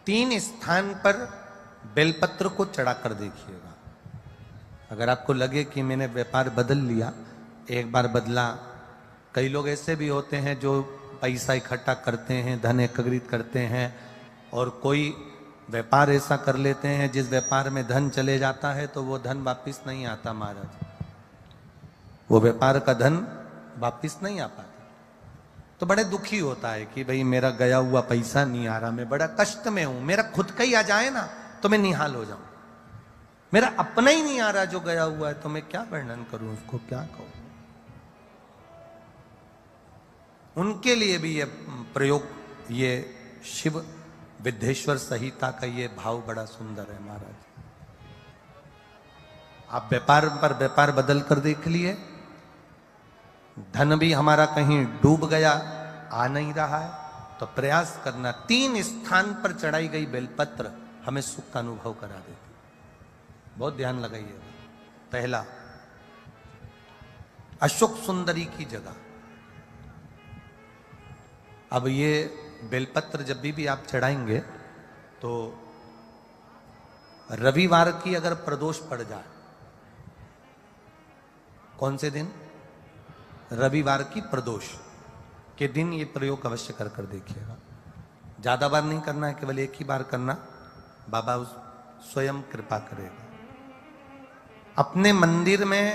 3 स्थान पर बेलपत्र को चढ़ाकर देखिएगा। अगर आपको लगे कि मैंने व्यापार बदल लिया, एक बार बदला, कई लोग ऐसे भी होते हैं जो पैसा इकट्ठा करते हैं, धन एकत्रित करते हैं, और कोई व्यापार ऐसा कर लेते हैं जिस व्यापार में धन चले जाता है तो वो धन वापिस नहीं आता महाराज, वो व्यापार का धन वापिस नहीं आ पाता। तो बड़े दुखी होता है कि भाई मेरा गया हुआ पैसा नहीं आ रहा, मैं बड़ा कष्ट में हूं, मेरा खुद का ही आ जाए ना तो मैं निहाल हो जाऊं, मेरा अपना ही नहीं आ रहा जो गया हुआ है, तो मैं क्या वर्णन करूं, उसको क्या कहूं। उनके लिए भी ये प्रयोग, ये शिव विद्येश्वर संहिता का ये भाव बड़ा सुंदर है महाराज। आप व्यापार पर व्यापार बदल कर देख लिए, धन भी हमारा कहीं डूब गया, आ नहीं रहा है, तो प्रयास करना 3 स्थान पर चढ़ाई गई बेलपत्र हमें सुख का अनुभव करा देती। बहुत ध्यान लगाइए। पहला, अशोक सुंदरी की जगह। अब ये बेलपत्र जब भी आप चढ़ाएंगे तो रविवार की अगर प्रदोष पड़ जाए, कौन से दिन? रविवार की प्रदोष के दिन ये प्रयोग अवश्य कर कर देखिएगा। ज्यादा बार नहीं करना है, केवल एक ही बार करना, बाबा उस स्वयं कृपा करेगा। अपने मंदिर में,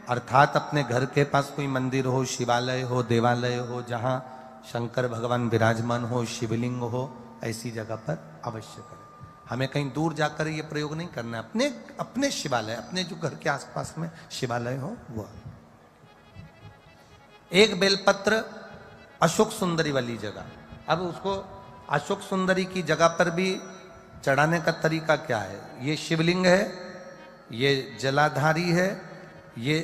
अर्थात अपने घर के पास कोई मंदिर हो, शिवालय हो, देवालय हो, जहां शंकर भगवान विराजमान हो, शिवलिंग हो, ऐसी जगह पर अवश्य करें। हमें कहीं दूर जाकर ये प्रयोग नहीं करना है, अपने अपने शिवालय, अपने जो घर के आसपास में शिवालय हो वो। एक बेलपत्र अशोक सुंदरी वाली जगह। अब उसको अशोक सुंदरी की जगह पर भी चढ़ाने का तरीका क्या है? ये शिवलिंग है, ये जलाधारी है, ये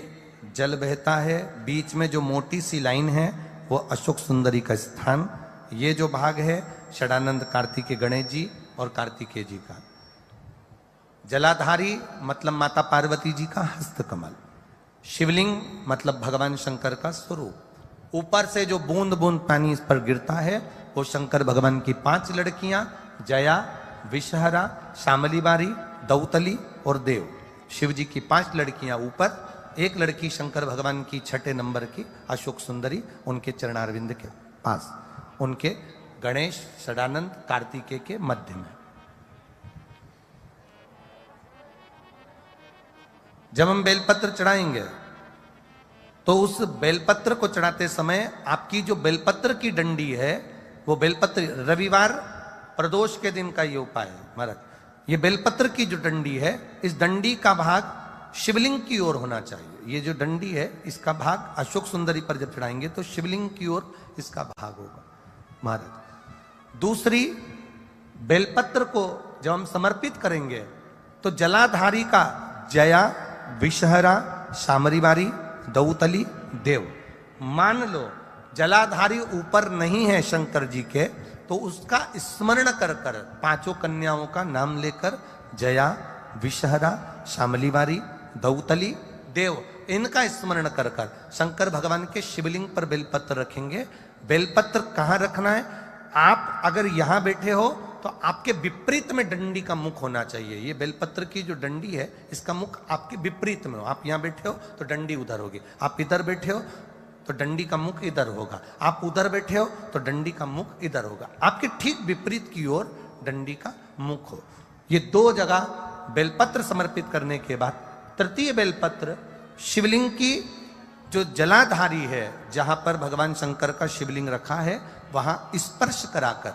जल बहता है, बीच में जो मोटी सी लाइन है वो अशोक सुंदरी का स्थान। ये जो भाग है षडानंद कार्तिकेय गणेश जी और कार्तिकेय जी का। जलाधारी मतलब माता पार्वती जी का हस्त कमल। शिवलिंग मतलब भगवान शंकर का स्वरूप। ऊपर से जो बूंद बूंद पानी इस पर गिरता है वो शंकर भगवान की 5 लड़कियां, जया, विषहरा, शामली बारी, दौतली और देव। शिव जी की 5 लड़कियां ऊपर, एक लड़की शंकर भगवान की 6 नंबर की अशोक सुंदरी उनके चरणारविंद के पास, उनके गणेश, षडानंद, कार्तिकेय के मध्य में। जब हम बेलपत्र चढ़ाएंगे तो उस बेलपत्र को चढ़ाते समय आपकी जो बेलपत्र की डंडी है वो बेलपत्र, रविवार प्रदोष के दिन का ये उपाय है महाराज। ये बेलपत्र की जो डंडी है, इस डंडी का भाग शिवलिंग की ओर होना चाहिए। ये जो डंडी है इसका भाग अशोक सुंदरी पर जब चढ़ाएंगे तो शिवलिंग की ओर इसका भाग होगा महाराज। दूसरी, बेलपत्र को जब हम समर्पित करेंगे तो जलाधारी का जया, विषहरा, शामरी बारी, दौतली, देव। मान लो जलाधारी ऊपर नहीं है शंकर जी के, तो उसका स्मरण कर कर 5 कन्याओं का नाम लेकर जया, विषहरा, शामली बारी, दौतली, देव, इनका स्मरण कर कर शंकर भगवान के शिवलिंग पर बेलपत्र रखेंगे। बेलपत्र कहां रखना है? आप अगर यहां बैठे हो तो आपके विपरीत में डंडी का मुख होना चाहिए। ये बेलपत्र की जो डंडी है इसका मुख आपके विपरीत में हो। आप यहां बैठे हो तो डंडी उधर होगी, आप इधर बैठे हो तो डंडी का मुख इधर होगा, आप उधर बैठे हो तो डंडी का मुख इधर होगा। आपके ठीक विपरीत की ओर डंडी का मुख हो। ये 2 जगह बेलपत्र समर्पित करने के बाद तृतीय बेलपत्र शिवलिंग की जो जलाधारी है, जहां पर भगवान शंकर का शिवलिंग रखा है, वहां स्पर्श कराकर,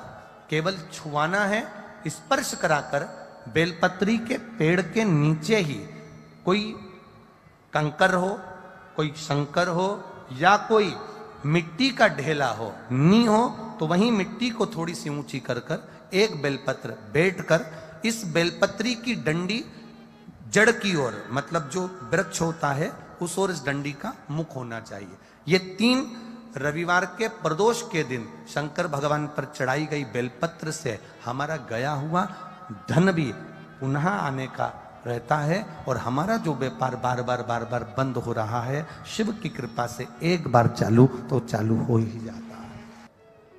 केवल छुआना है, स्पर्श कराकर बेलपत्री के पेड़ के नीचे ही कोई कंकर हो, कोई शंकर हो या कोई मिट्टी का ढेला हो, नी हो, तो वहीं मिट्टी को थोड़ी सी ऊंची कर कर एक बेलपत्र बैठकर इस बेलपत्री की डंडी जड़ की ओर, मतलब जो वृक्ष होता है उस ओर इस डंडी का मुख होना चाहिए। ये 3 रविवार के प्रदोष के दिन शंकर भगवान पर चढ़ाई गई बेलपत्र से हमारा गया हुआ धन भी पुनः आने का रहता है, और हमारा जो व्यापार बार बार बंद हो रहा है, शिव की कृपा से एक बार चालू तो चालू हो ही जाता है।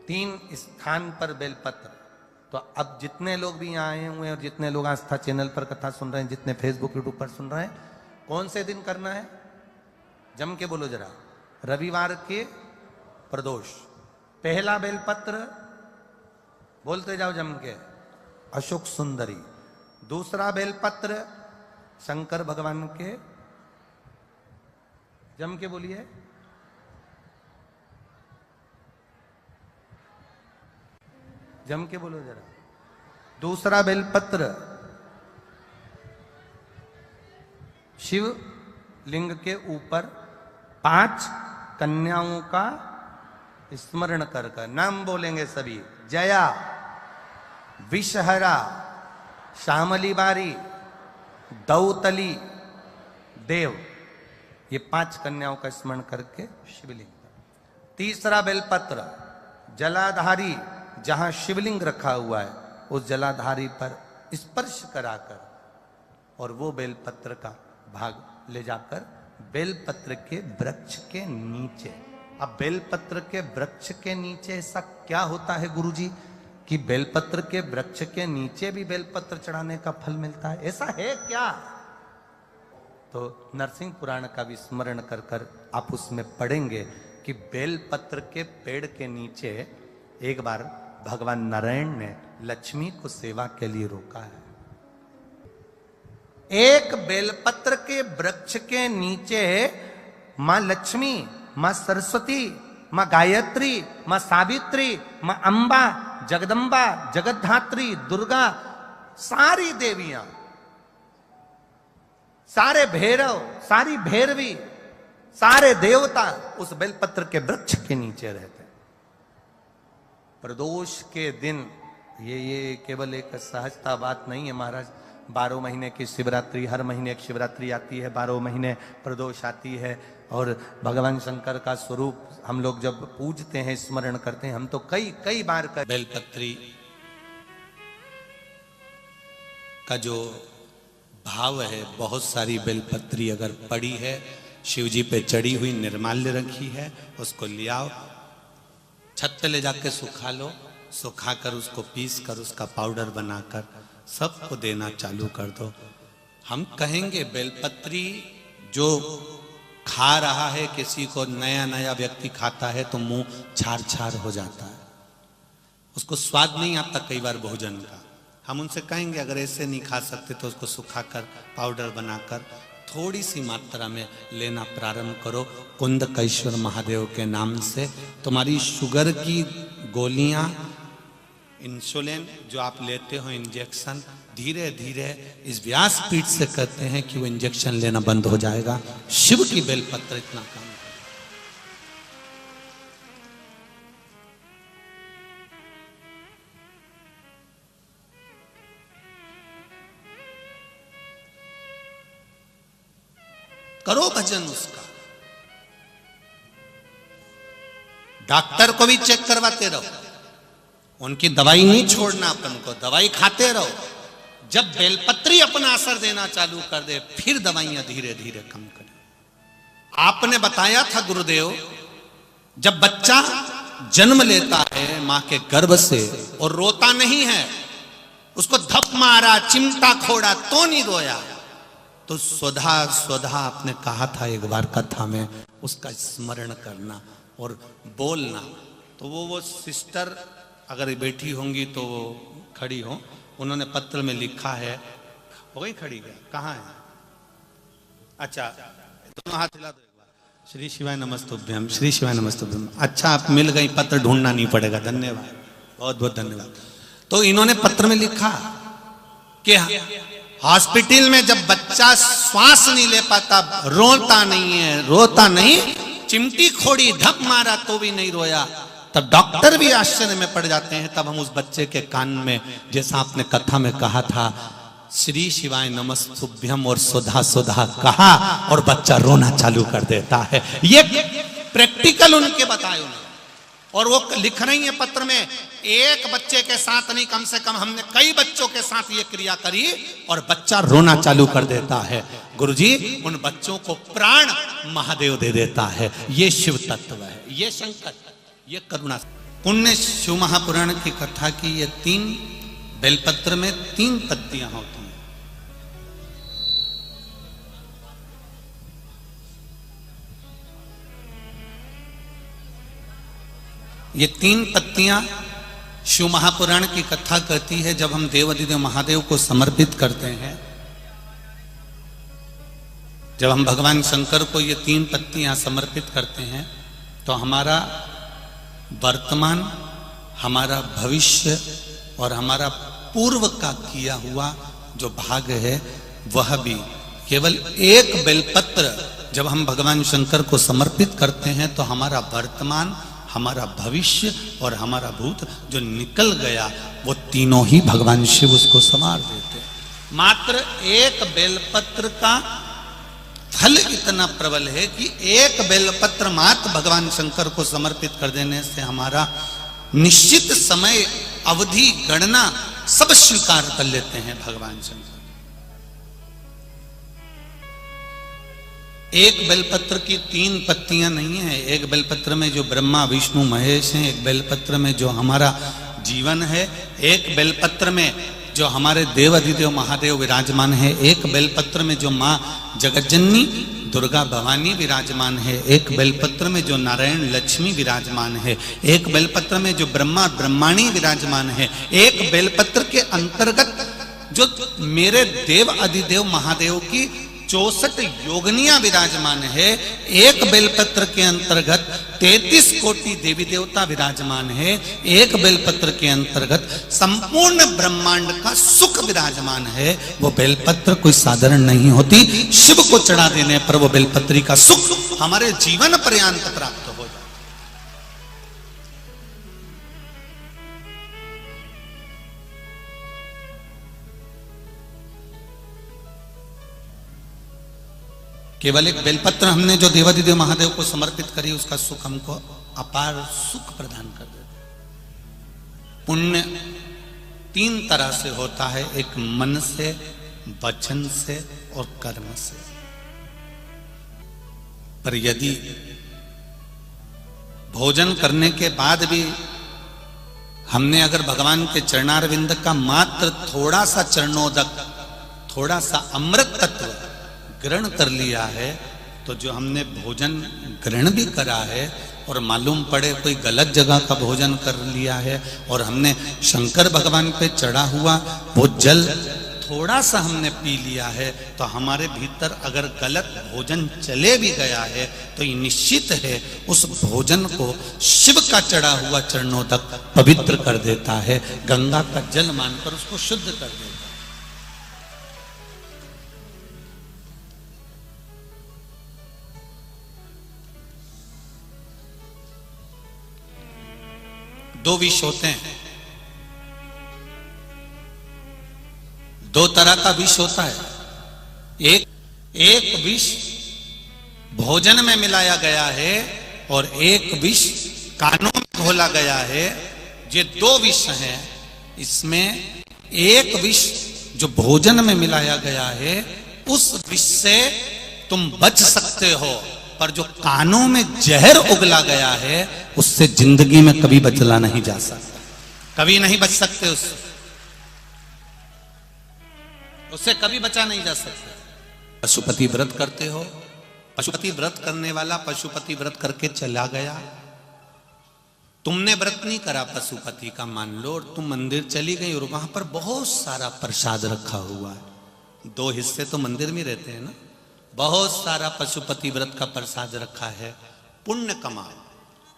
3 स्थान पर बेलपत्र। तो अब जितने लोग भी यहाँ आए हुए हैं और जितने लोग आस्था चैनल पर कथा सुन रहे हैं, जितने फेसबुक यूट्यूब पर सुन रहे हैं, कौन से दिन करना है? जम के बोलो जरा। रविवार के प्रदोष। पहला बेलपत्र बोलते जाओ जम के, अशोक सुंदरी। दूसरा बेलपत्र शंकर भगवान के, जम के बोलिए, जम के बोलो जरा। दूसरा बेलपत्र शिव लिंग के ऊपर 5 कन्याओं का स्मरण कर कर नाम बोलेंगे सभी। जया, विषहरा, श्यामली बारी, दौतली, देव, ये 5 कन्याओं का स्मरण करके शिवलिंग। तीसरा बेलपत्र जलाधारी, जहां शिवलिंग रखा हुआ है उस जलाधारी पर स्पर्श कराकर और वो बेलपत्र का भाग ले जाकर बेलपत्र के वृक्ष के नीचे। अब बेलपत्र के वृक्ष के नीचे ऐसा क्या होता है गुरुजी कि बेलपत्र के वृक्ष के नीचे भी बेलपत्र चढ़ाने का फल मिलता है? ऐसा है क्या? तो नरसिंह पुराण का भी स्मरण कर कर आप उसमें पढ़ेंगे कि बेलपत्र के पेड़ के नीचे एक बार भगवान नारायण ने लक्ष्मी को सेवा के लिए रोका है। एक बेलपत्र के वृक्ष के नीचे मां लक्ष्मी, मां सरस्वती, मां गायत्री, मां सावित्री, मां अंबा, जगदंबा, जगद्धात्री, दुर्गा, सारी देवियां, सारे भैरव, सारी भैरवी, सारे देवता उस बेलपत्र के वृक्ष के नीचे रहते। प्रदोष के दिन ये केवल एक सहजता बात नहीं है महाराज। 12 महीने की शिवरात्रि, हर महीने एक शिवरात्रि आती है, 12 महीने प्रदोष आती है और भगवान शंकर का स्वरूप हम लोग जब पूजते हैं, स्मरण करते हैं, हम तो कई बार कर बेलपत्री का जो भाव है, बहुत सारी बेलपत्री अगर पड़ी है, शिव जी पे चढ़ी हुई निर्माल्य रखी है, उसको ले आओ, छत पे ले जाके सुखा लो, सुखाकर उसको पीस कर उसका पाउडर बनाकर सबको देना चालू कर दो। हम कहेंगे बेलपत्री जो खा रहा है, किसी को नया व्यक्ति खाता है तो मुंह छार छार हो जाता है, उसको स्वाद नहीं आता कई बार भोजन का। हम उनसे कहेंगे अगर ऐसे नहीं खा सकते तो उसको सुखाकर पाउडर बनाकर थोड़ी सी मात्रा में लेना प्रारंभ करो। कुंदकेश्वर महादेव के नाम से तुम्हारी शुगर की गोलियां, इंसुलिन जो आप लेते हो इंजेक्शन, धीरे धीरे इस व्यासपीठ से कहते हैं कि वो इंजेक्शन लेना बंद हो जाएगा। शिव की बेलपत्र इतना काम करो, भजन उसका। डॉक्टर को भी चेक करवाते रहो, उनकी दवाई नहीं छोड़ना, अपन को दवाई खाते रहो। जब बेलपत्री अपना असर देना चालू कर दे फिर दवाइयां धीरे धीरे कम करें। आपने बताया था गुरुदेव, जब बच्चा जन्म लेता है मां के गर्भ से और रोता नहीं है, उसको धप मारा, चिमटा खोड़ा तो नहीं रोया, तो स्वधा स्वधा आपने कहा था एक बार कथा में, उसका स्मरण करना और बोलना। तो वो सिस्टर अगर बैठी होंगी तो वो खड़ी हो, उन्होंने पत्र में लिखा है, हो गई खड़ी गया, कहाँ है? अच्छा दोनों हाथ हिला दो एक बार। श्री शिवाय नमस्तुभ्यम, श्री शिवाय नमस्तुभ्यम। अच्छा आप मिल गई, पत्र ढूंढना नहीं पड़ेगा, धन्यवाद, बहुत बहुत धन्यवाद। तो इन्होंने पत्र में लिखा कि हॉस्पिटल में जब बच्चा श्वास नहीं ले पाता, रोता नहीं है, रोता नहीं, चिमटी खोड़ी, धप मारा तो भी नहीं रोया, तब डॉक्टर भी आश्चर्य में पड़ जाते हैं। तब हम उस बच्चे के कान में, जैसा आपने कथा में कहा था, श्री शिवाय नमस्तुभ्यम और सुधा सुधा कहा और बच्चा रोना चालू कर देता है। ये प्रैक्टिकल उनके बताए उन्होंने, और वो लिख रही है पत्र में, एक बच्चे के साथ नहीं, कम से कम हमने कई बच्चों के साथ ये क्रिया करी और बच्चा रोना चालू कर देता है। गुरुजी उन बच्चों को प्राण महादेव दे देता है। ये शिव तत्व है, ये शंकर, ये करुणा। पुण्य शिव महापुराण की कथा की ये 3 बेलपत्र में 3 पत्तियां होती हैं। ये 3 पत्तियां शिव महापुराण की कथा कहती है, जब हम देवाधिदेव महादेव को समर्पित करते हैं, जब हम भगवान शंकर को ये 3 पत्तियां समर्पित करते हैं, तो हमारा वर्तमान, हमारा भविष्य और हमारा पूर्व का किया हुआ जो भाग है वह भी केवल एक बेलपत्र जब हम भगवान शंकर को समर्पित करते हैं, तो हमारा वर्तमान, हमारा भविष्य और हमारा भूत जो निकल गया वो तीनों ही भगवान शिव उसको संवार देते। मात्र एक बेलपत्र का फल इतना प्रबल है कि एक बेलपत्र मात्र भगवान शंकर को समर्पित कर देने से हमारा निश्चित समय अवधि गणना सब स्वीकार कर लेते हैं भगवान शंकर। एक बेलपत्र की 3 पत्तियां नहीं है। एक बेलपत्र में जो ब्रह्मा विष्णु महेश हैं, एक बेलपत्र में जो हमारा जीवन है, एक बेलपत्र में जो हमारे देव अधिदेव महादेव विराजमान है, एक बेलपत्र में जो माँ जगज्जननी दुर्गा भवानी विराजमान है, एक बेलपत्र में जो नारायण लक्ष्मी विराजमान है, एक बेलपत्र में जो ब्रह्मा ब्रह्माणी विराजमान है, एक बेलपत्र के अंतर्गत जो मेरे देव अधिदेव महादेव की 64 योगनियां विराजमान है, एक बेलपत्र के अंतर्गत 33 कोटि देवी देवता विराजमान है, एक बेलपत्र के अंतर्गत संपूर्ण ब्रह्मांड का सुख विराजमान है। वो बेलपत्र कोई साधारण नहीं होती। शिव को चढ़ा देने पर वो बेलपत्री का सुख हमारे जीवन पर्यंत प्राप्त हो जाए। केवल एक बेलपत्र हमने जो देवाधिदेव महादेव को समर्पित करी, उसका सुख हमको अपार सुख प्रदान कर देता। पुण्य 3 तरह से होता है, एक मन से, वचन से और कर्म से। पर यदि भोजन करने के बाद भी हमने अगर भगवान के चरणारविंद का मात्र थोड़ा सा चरणोदक, थोड़ा सा अमृत तत्व ग्रहण कर लिया है, तो जो हमने भोजन ग्रहण भी करा है और मालूम पड़े कोई गलत जगह का भोजन कर लिया है और हमने शंकर भगवान पे चढ़ा हुआ वो जल थोड़ा सा हमने पी लिया है, तो हमारे भीतर अगर गलत भोजन चले भी गया है तो ये निश्चित है उस भोजन को शिव का चढ़ा हुआ चरणों तक पवित्र कर देता है, गंगा का जल मानकर उसको शुद्ध कर देता है। दो विष होते हैं, 2 तरह का विष होता है। एक विष भोजन में मिलाया गया है और एक विष कानों में घोला गया है। ये 2 विष हैं। इसमें एक विष जो भोजन में मिलाया गया है, उस विष से तुम बच सकते हो, पर जो कानों में जहर उगला गया है उससे जिंदगी में कभी बचला नहीं जा सकता, कभी नहीं बच सकते उससे कभी बचा नहीं जा सकता। पशुपति व्रत करते हो, पशुपति व्रत करने वाला पशुपति व्रत करके चला गया, तुमने व्रत नहीं करा पशुपति का मान लो, और तुम मंदिर चली गई और वहां पर बहुत सारा प्रसाद रखा हुआ है। 2 हिस्से तो मंदिर में रहते हैं ना, बहुत सारा पशुपति व्रत का प्रसाद रखा है। पुण्य कमाओ,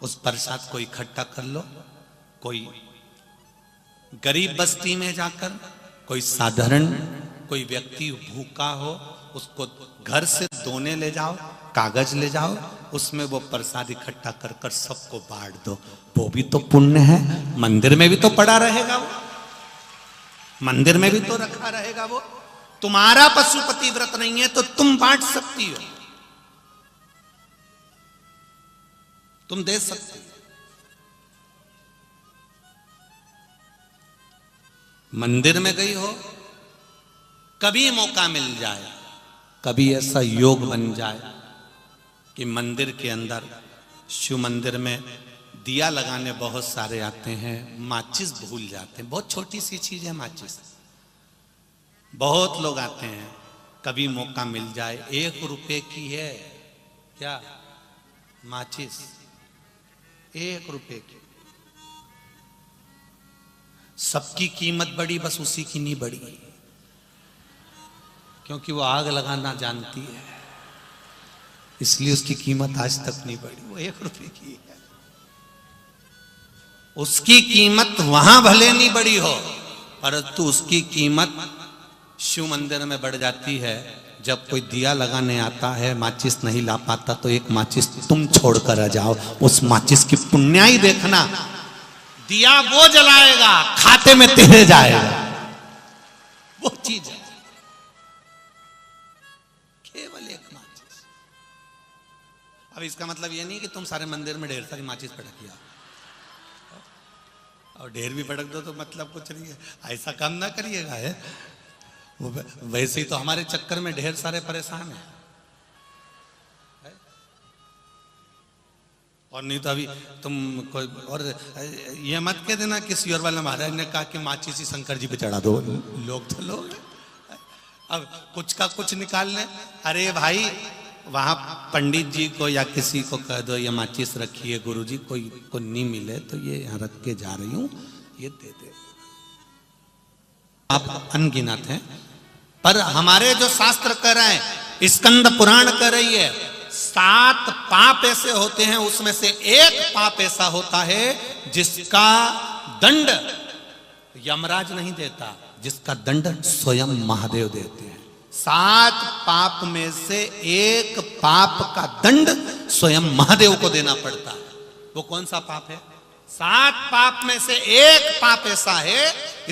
उस प्रसाद को इकट्ठा कर लो, कोई गरीब बस्ती में जाकर, कोई साधारण कोई व्यक्ति भूखा हो उसको घर से दोने ले जाओ, कागज ले जाओ, उसमें वो प्रसाद इकट्ठा कर कर सबको बांट दो। वो भी तो पुण्य है। मंदिर में भी तो पड़ा रहेगा वो, मंदिर में भी तो रखा रहेगा वो। तुम्हारा पशुपति व्रत नहीं है तो तुम बांट सकती हो, तुम दे सकती हो। मंदिर में गई हो, कभी मौका मिल जाए, कभी ऐसा योग बन जाए कि मंदिर के अंदर, शिव मंदिर में दिया लगाने बहुत सारे आते हैं, माचिस भूल जाते हैं। बहुत छोटी सी चीज है माचिस। बहुत लोग आते हैं, कभी मौका मिल जाए, 1 रुपए की है क्या माचिस, 1 रुपए की। सबकी कीमत बढ़ी, बस उसी की नहीं बढ़ी, क्योंकि वो आग लगाना जानती है, इसलिए उसकी कीमत आज तक नहीं बढ़ी। वो 1 रुपए की है, उसकी कीमत वहां भले नहीं बढ़ी हो, परंतु उसकी कीमत शिव मंदिर में बढ़ जाती है। जब कोई दिया लगाने आता है, माचिस नहीं ला पाता, तो एक माचिस तुम छोड़कर आ जाओ, उस माचिस की पुण्याई देखना। दिया वो जलाएगा, खाते में तेरे जाएगा, वो चीज है। केवल एक माचिस। अब इसका मतलब ये नहीं कि तुम सारे मंदिर में ढेर सारी माचिस पटकिया और ढेर भी पटक दो तो मतलब कुछ नहीं है, ऐसा काम ना करिएगा। है वैसे ही तो हमारे चक्कर में ढेर सारे परेशान हैं। और नहीं तो अभी तुम कोई और ये मत कह देना किसी और वाला महाराज ने कहा कि माचिस ही शंकर जी पे चढ़ा दो, लोग तो लोग अब कुछ का कुछ निकाल लें। अरे भाई वहां पंडित जी को या किसी को कह दो ये माचिस रखिए, गुरुजी कोई को नहीं मिले तो ये यहाँ रख के जा रही हूं, ये दे दे। आप अनगिनत हैं, पर हमारे जो शास्त्र कह रहे हैं, स्कंद पुराण कह रही है, 7 पाप ऐसे होते हैं, उसमें से एक पाप ऐसा होता है जिसका दंड यमराज नहीं देता, जिसका दंड स्वयं महादेव देते हैं। 7 पाप में से एक पाप का दंड स्वयं महादेव को देना पड़ता है। वो कौन सा पाप है? 7 पाप में से एक पाप ऐसा है,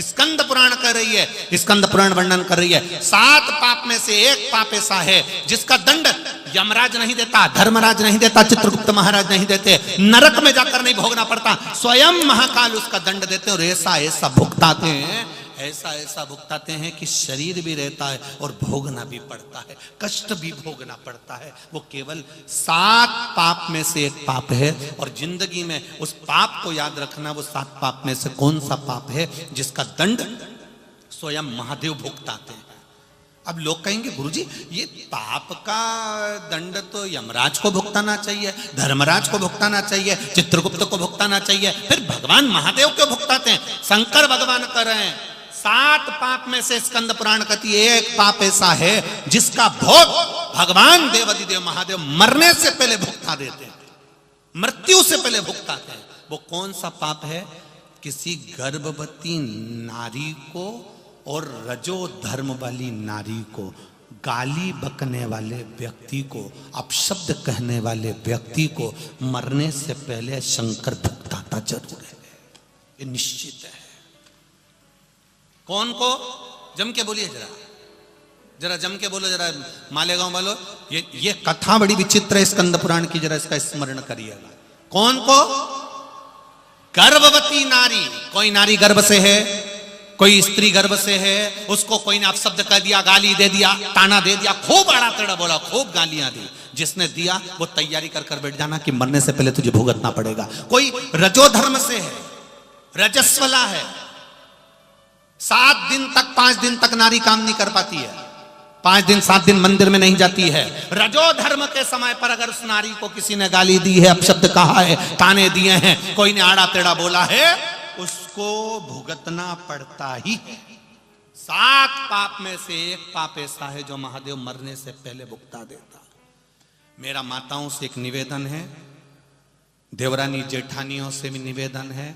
स्कंद पुराण कर रही है, स्कंद पुराण वर्णन कर रही है, 7 पाप में से एक पाप ऐसा है जिसका दंड यमराज नहीं देता, धर्मराज नहीं देता, चित्रगुप्त महाराज नहीं देते, नरक में जाकर नहीं भोगना पड़ता, स्वयं महाकाल उसका दंड देते हैं। और ऐसा ऐसा भुगताते हैं, ऐसा ऐसा भुगताते हैं कि शरीर भी रहता है और भोगना भी पड़ता है, कष्ट भी भोगना पड़ता है। वो केवल 7 पाप में से एक पाप है। और जिंदगी में उस पाप को याद रखना, वो 7 पाप में से कौन सा पाप है जिसका दंड स्वयं महादेव भुगताते हैं। अब लोग कहेंगे गुरुजी ये पाप का दंड तो यमराज को भुगताना चाहिए, धर्मराज को भुगताना चाहिए, चित्रगुप्त को भुगताना चाहिए, फिर भगवान महादेव क्यों भुगताते हैं? शंकर भगवान कर रहे हैं 7 पाप में से स्कंद पुराण कहती है एक पाप ऐसा है जिसका भोग भगवान देवाधिदेव महादेव मरने से पहले भुगता देते हैं, मृत्यु से पहले भुगताते हैं। वो कौन सा पाप है? किसी गर्भवती नारी को और रजो धर्म वाली नारी को, गाली बकने वाले व्यक्ति को, अपशब्द कहने वाले व्यक्ति को मरने से पहले शंकर भुगताता जरूर है, ये निश्चित है। कौन को? जम के बोलिए जरा, जरा जम के बोलो, जरा मालेगांव वालों, ये कथा बड़ी विचित्र है स्कंद पुराण की, जरा इसका स्मरण करिएगा। कौन को? गर्भवती नारी। कोई नारी गर्भ से है, कोई स्त्री गर्भ से है, उसको कोई ने अपशब्द कह दिया, गाली दे दिया, ताना दे दिया, खूब आड़ा टेढ़ा बोला, खूब गालियां दी, जिसने दिया वो तैयारी कर कर बैठ जाना कि मरने से पहले तुझे भुगतना पड़ेगा। कोई रजो धर्म से है, रजस्वला है, 7 दिन तक 5 दिन तक नारी काम नहीं कर पाती है, 5 दिन 7 दिन मंदिर में नहीं जाती है। रजो धर्म के समय पर अगर उस नारी को किसी ने गाली दी है, अपशब्द कहा है, ताने दिए हैं, कोई ने आड़ा टेढ़ा बोला है, उसको भुगतना पड़ता ही है। 7 पाप में से एक पाप ऐसा है जो महादेव मरने से पहले भुगता देता। मेरा माताओं से एक निवेदन है, देवरानी जेठानियों से भी निवेदन है,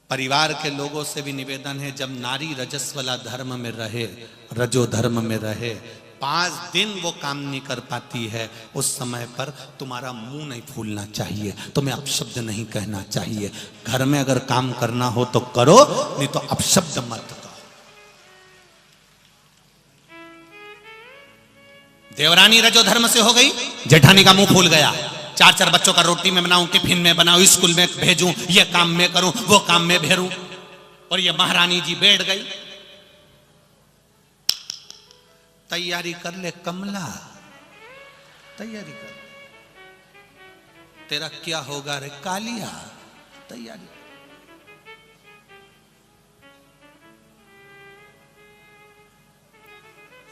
परिवार के लोगों से भी निवेदन है, जब नारी रजस्वला धर्म में रहे, रजो धर्म में रहे, 5 दिन वो काम नहीं कर पाती है, उस समय पर तुम्हारा मुंह नहीं फूलना चाहिए, तुम्हें अपशब्द नहीं कहना चाहिए। घर में अगर काम करना हो तो करो, नहीं तो अपशब्द मत कहो। देवरानी रजो धर्म से हो गई, जेठानी का मुंह फूल गया, 4-4 बच्चों का रोटी में बनाऊं, टिफिन में बनाऊं, स्कूल में भेजूं, ये काम में करूं, वो काम में भेरूं, और ये महारानी जी बैठ गई। तैयारी कर ले कमला, तैयारी कर, तेरा क्या होगा रे कालिया, तैयारी।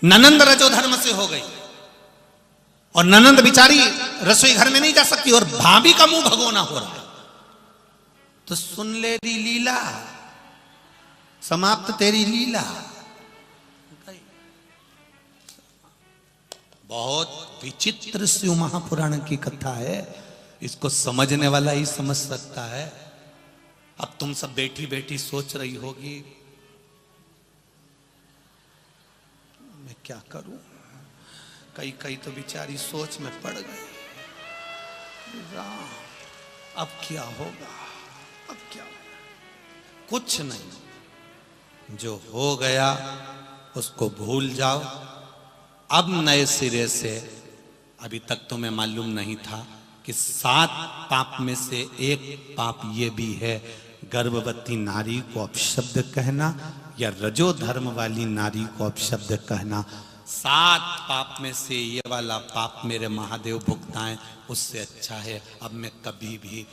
ननंद रजो धर्म से हो गई और ननंद बिचारी रसोई घर में नहीं जा सकती और भाभी का मुंह भगोना हो रहा है। तो सुन ले री लीला, समाप्त तेरी लीला। बहुत विचित्र शिव महापुराण की कथा है, इसको समझने वाला ही समझ सकता है। अब तुम सब बैठी बैठी सोच रही होगी मैं क्या करूं, कई कई तो बेचारी सोच में पड़ गई, अब क्या होगा, अब क्या होगा। कुछ नहीं, जो हो गया उसको भूल जाओ। अब नए सिरे से, अभी तक तुम्हें मालूम नहीं था कि 7 पाप में से एक पाप ये भी है, गर्भवती नारी को अपशब्द कहना या रजो धर्म वाली नारी को अपशब्द कहना। 7 पाप में से ये वाला पाप मेरे महादेव भुगताएं, उससे अच्छा है अब मैं कभी भी,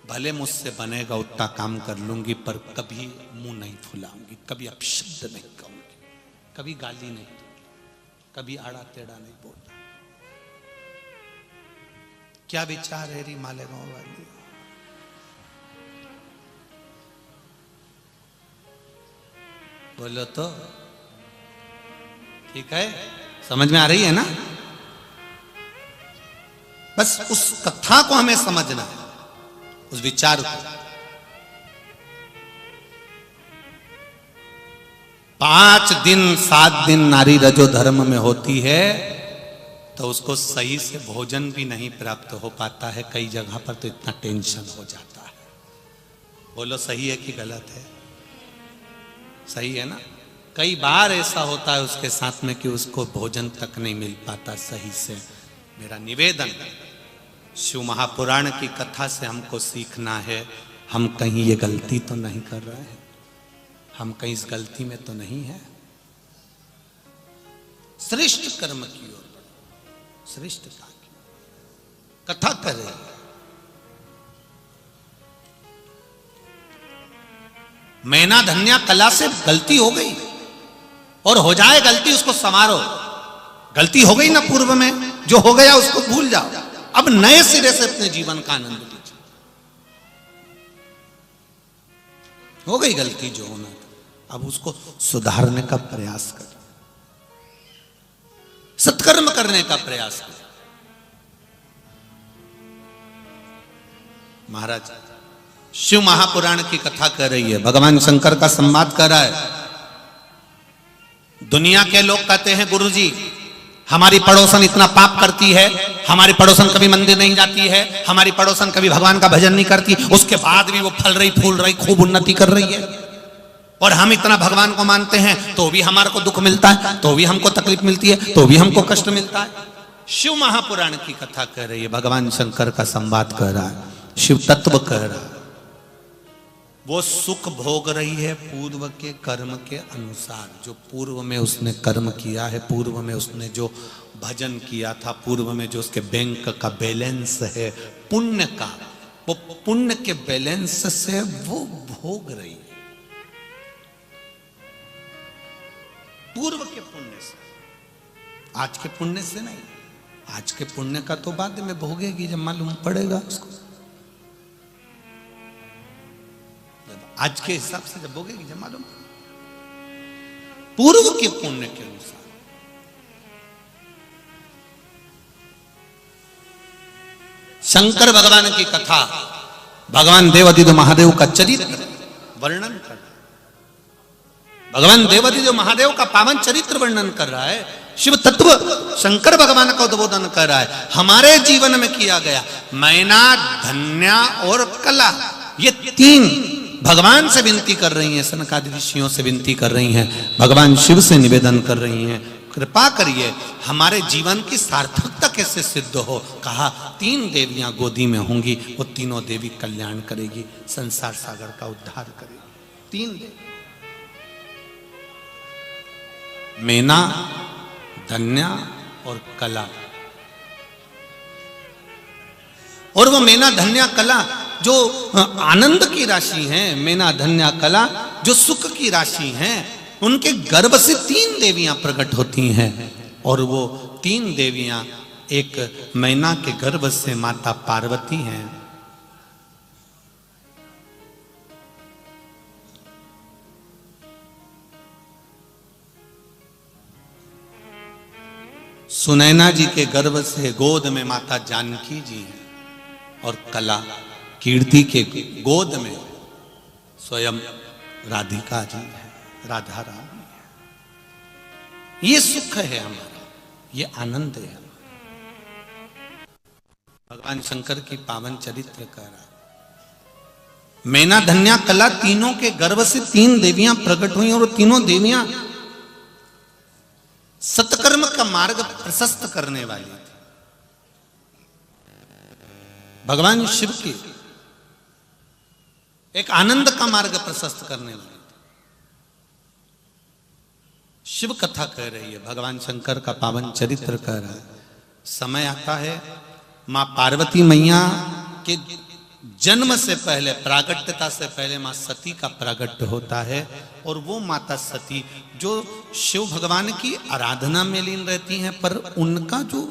भले मुझसे बनेगा उतना काम कर लूंगी, पर कभी मुंह नहीं फुलाऊंगी, कभी अपशब्द नहीं कहूंगी, कभी गाली नहीं, कभी आड़ा टेढ़ा नहीं बोलना। क्या विचार है री मालेगांव वाली? बोलो तो ठीक है, समझ में आ रही है ना? बस उस कथा को हमें समझना है, उस विचार को। 5 दिन 7 दिन नारी रजो धर्म में होती है तो उसको सही से भोजन भी नहीं प्राप्त हो पाता है। कई जगह पर तो इतना टेंशन हो जाता है। बोलो सही है कि गलत है? सही है ना? कई बार ऐसा होता है उसके साथ में कि उसको भोजन तक नहीं मिल पाता सही से। मेरा निवेदन, शिव महापुराण की कथा से हमको सीखना है, हम कहीं ये गलती तो नहीं कर रहे हैं, हम कहीं इस गलती में तो नहीं है। श्रेष्ठ कर्म की ओर, श्रेष्ठता की कथा करें। मैना धन्या कला से गलती हो गई और हो जाए गलती, उसको संवारो। गलती हो गई ना पूर्व में, जो हो गया उसको भूल जाओ, अब नए सिरे से अपने जीवन का आनंद लीजिए। हो गई गलती जो होना था, अब उसको सुधारने का प्रयास करें, सत्कर्म करने का प्रयास करें। महाराज शिव महापुराण की कथा कर रही है, भगवान शंकर का संवाद कर रहा है। दुनिया के लोग कहते हैं गुरुजी हमारी पड़ोसन इतना पाप करती है, हमारी पड़ोसन कभी मंदिर नहीं जाती है, हमारी पड़ोसन कभी भगवान का भजन नहीं करती, उसके बाद भी वो फल रही फूल रही खूब उन्नति कर रही है, और हम इतना भगवान को मानते हैं तो भी हमारे को दुख मिलता है, तो भी हमको तकलीफ मिलती है, तो भी हमको कष्ट मिलता है। शिव महापुराण की कथा कर रही है, भगवान शंकर का संवाद कर रहा है, शिव तत्व कह रहा है। वो सुख भोग रही है पूर्व के कर्म के अनुसार, जो पूर्व में उसने कर्म किया है, पूर्व में उसने जो भजन किया था, पूर्व में जो उसके बैंक का बैलेंस है पुण्य का, वो पुण्य के बैलेंस से वो भोग रही है, पूर्व के पुण्य से, आज के पुण्य से नहीं। आज के पुण्य का तो बाद में भोगेगी जब मालूम पड़ेगा उसको, आज के हिसाब से जब भोगेगी जब मालूम, पूर्व के पुण्य के अनुसार। शंकर भगवान की कथा, भगवान देवादिदेव महादेव का चरित्र वर्णन कर, भगवान देवादिदेव महादेव का पावन चरित्र वर्णन कर रहा है। शिव तत्व शंकर भगवान का उद्बोधन कर रहा है, हमारे जीवन में किया गया। मैना धन्या और कला, ये 3 भगवान से विनती कर रही हैं, सनकादि ऋषियों से विनती कर रही हैं, भगवान शिव से निवेदन कर रही हैं, कृपा करिए हमारे जीवन की सार्थकता कैसे सिद्ध हो। कहा 3 देवियां गोदी में होंगी, वो तीनों देवी कल्याण करेगी, संसार सागर का उद्धार करेगी। 3 देवी, मैना धन्या और कला। और वो मेना धन्या कला जो आनंद की राशि है, मेना धन्या कला जो सुख की राशि है, उनके गर्भ से 3 देवियां प्रकट होती हैं। और वो 3 देवियां एक मैना के गर्भ से माता पार्वती हैं। सुनैना जी के गर्भ से गोद में माता जानकी जी हैं और कला कीर्ति के गोद में स्वयं राधिका जी है, राधा रानी है। ये सुख है हमारा, ये आनंद है। भगवान शंकर की पावन चरित्र का मैना धन्या कला, तीनों के गर्भ से 3 देवियां प्रकट हुई और तीनों देवियां सत्कर्म का मार्ग प्रशस्त करने वाली थी। भगवान शिव की एक आनंद का मार्ग प्रशस्त करने वाली थी। शिव कथा कह रही है, भगवान शंकर का पावन चरित्र कह रहा है। समय आता है मां पार्वती मैया के जन्म से पहले, प्रागट्यता से पहले मां सती का प्रागट्य होता है। और वो माता सती जो शिव भगवान की आराधना में लीन रहती हैं, पर उनका जो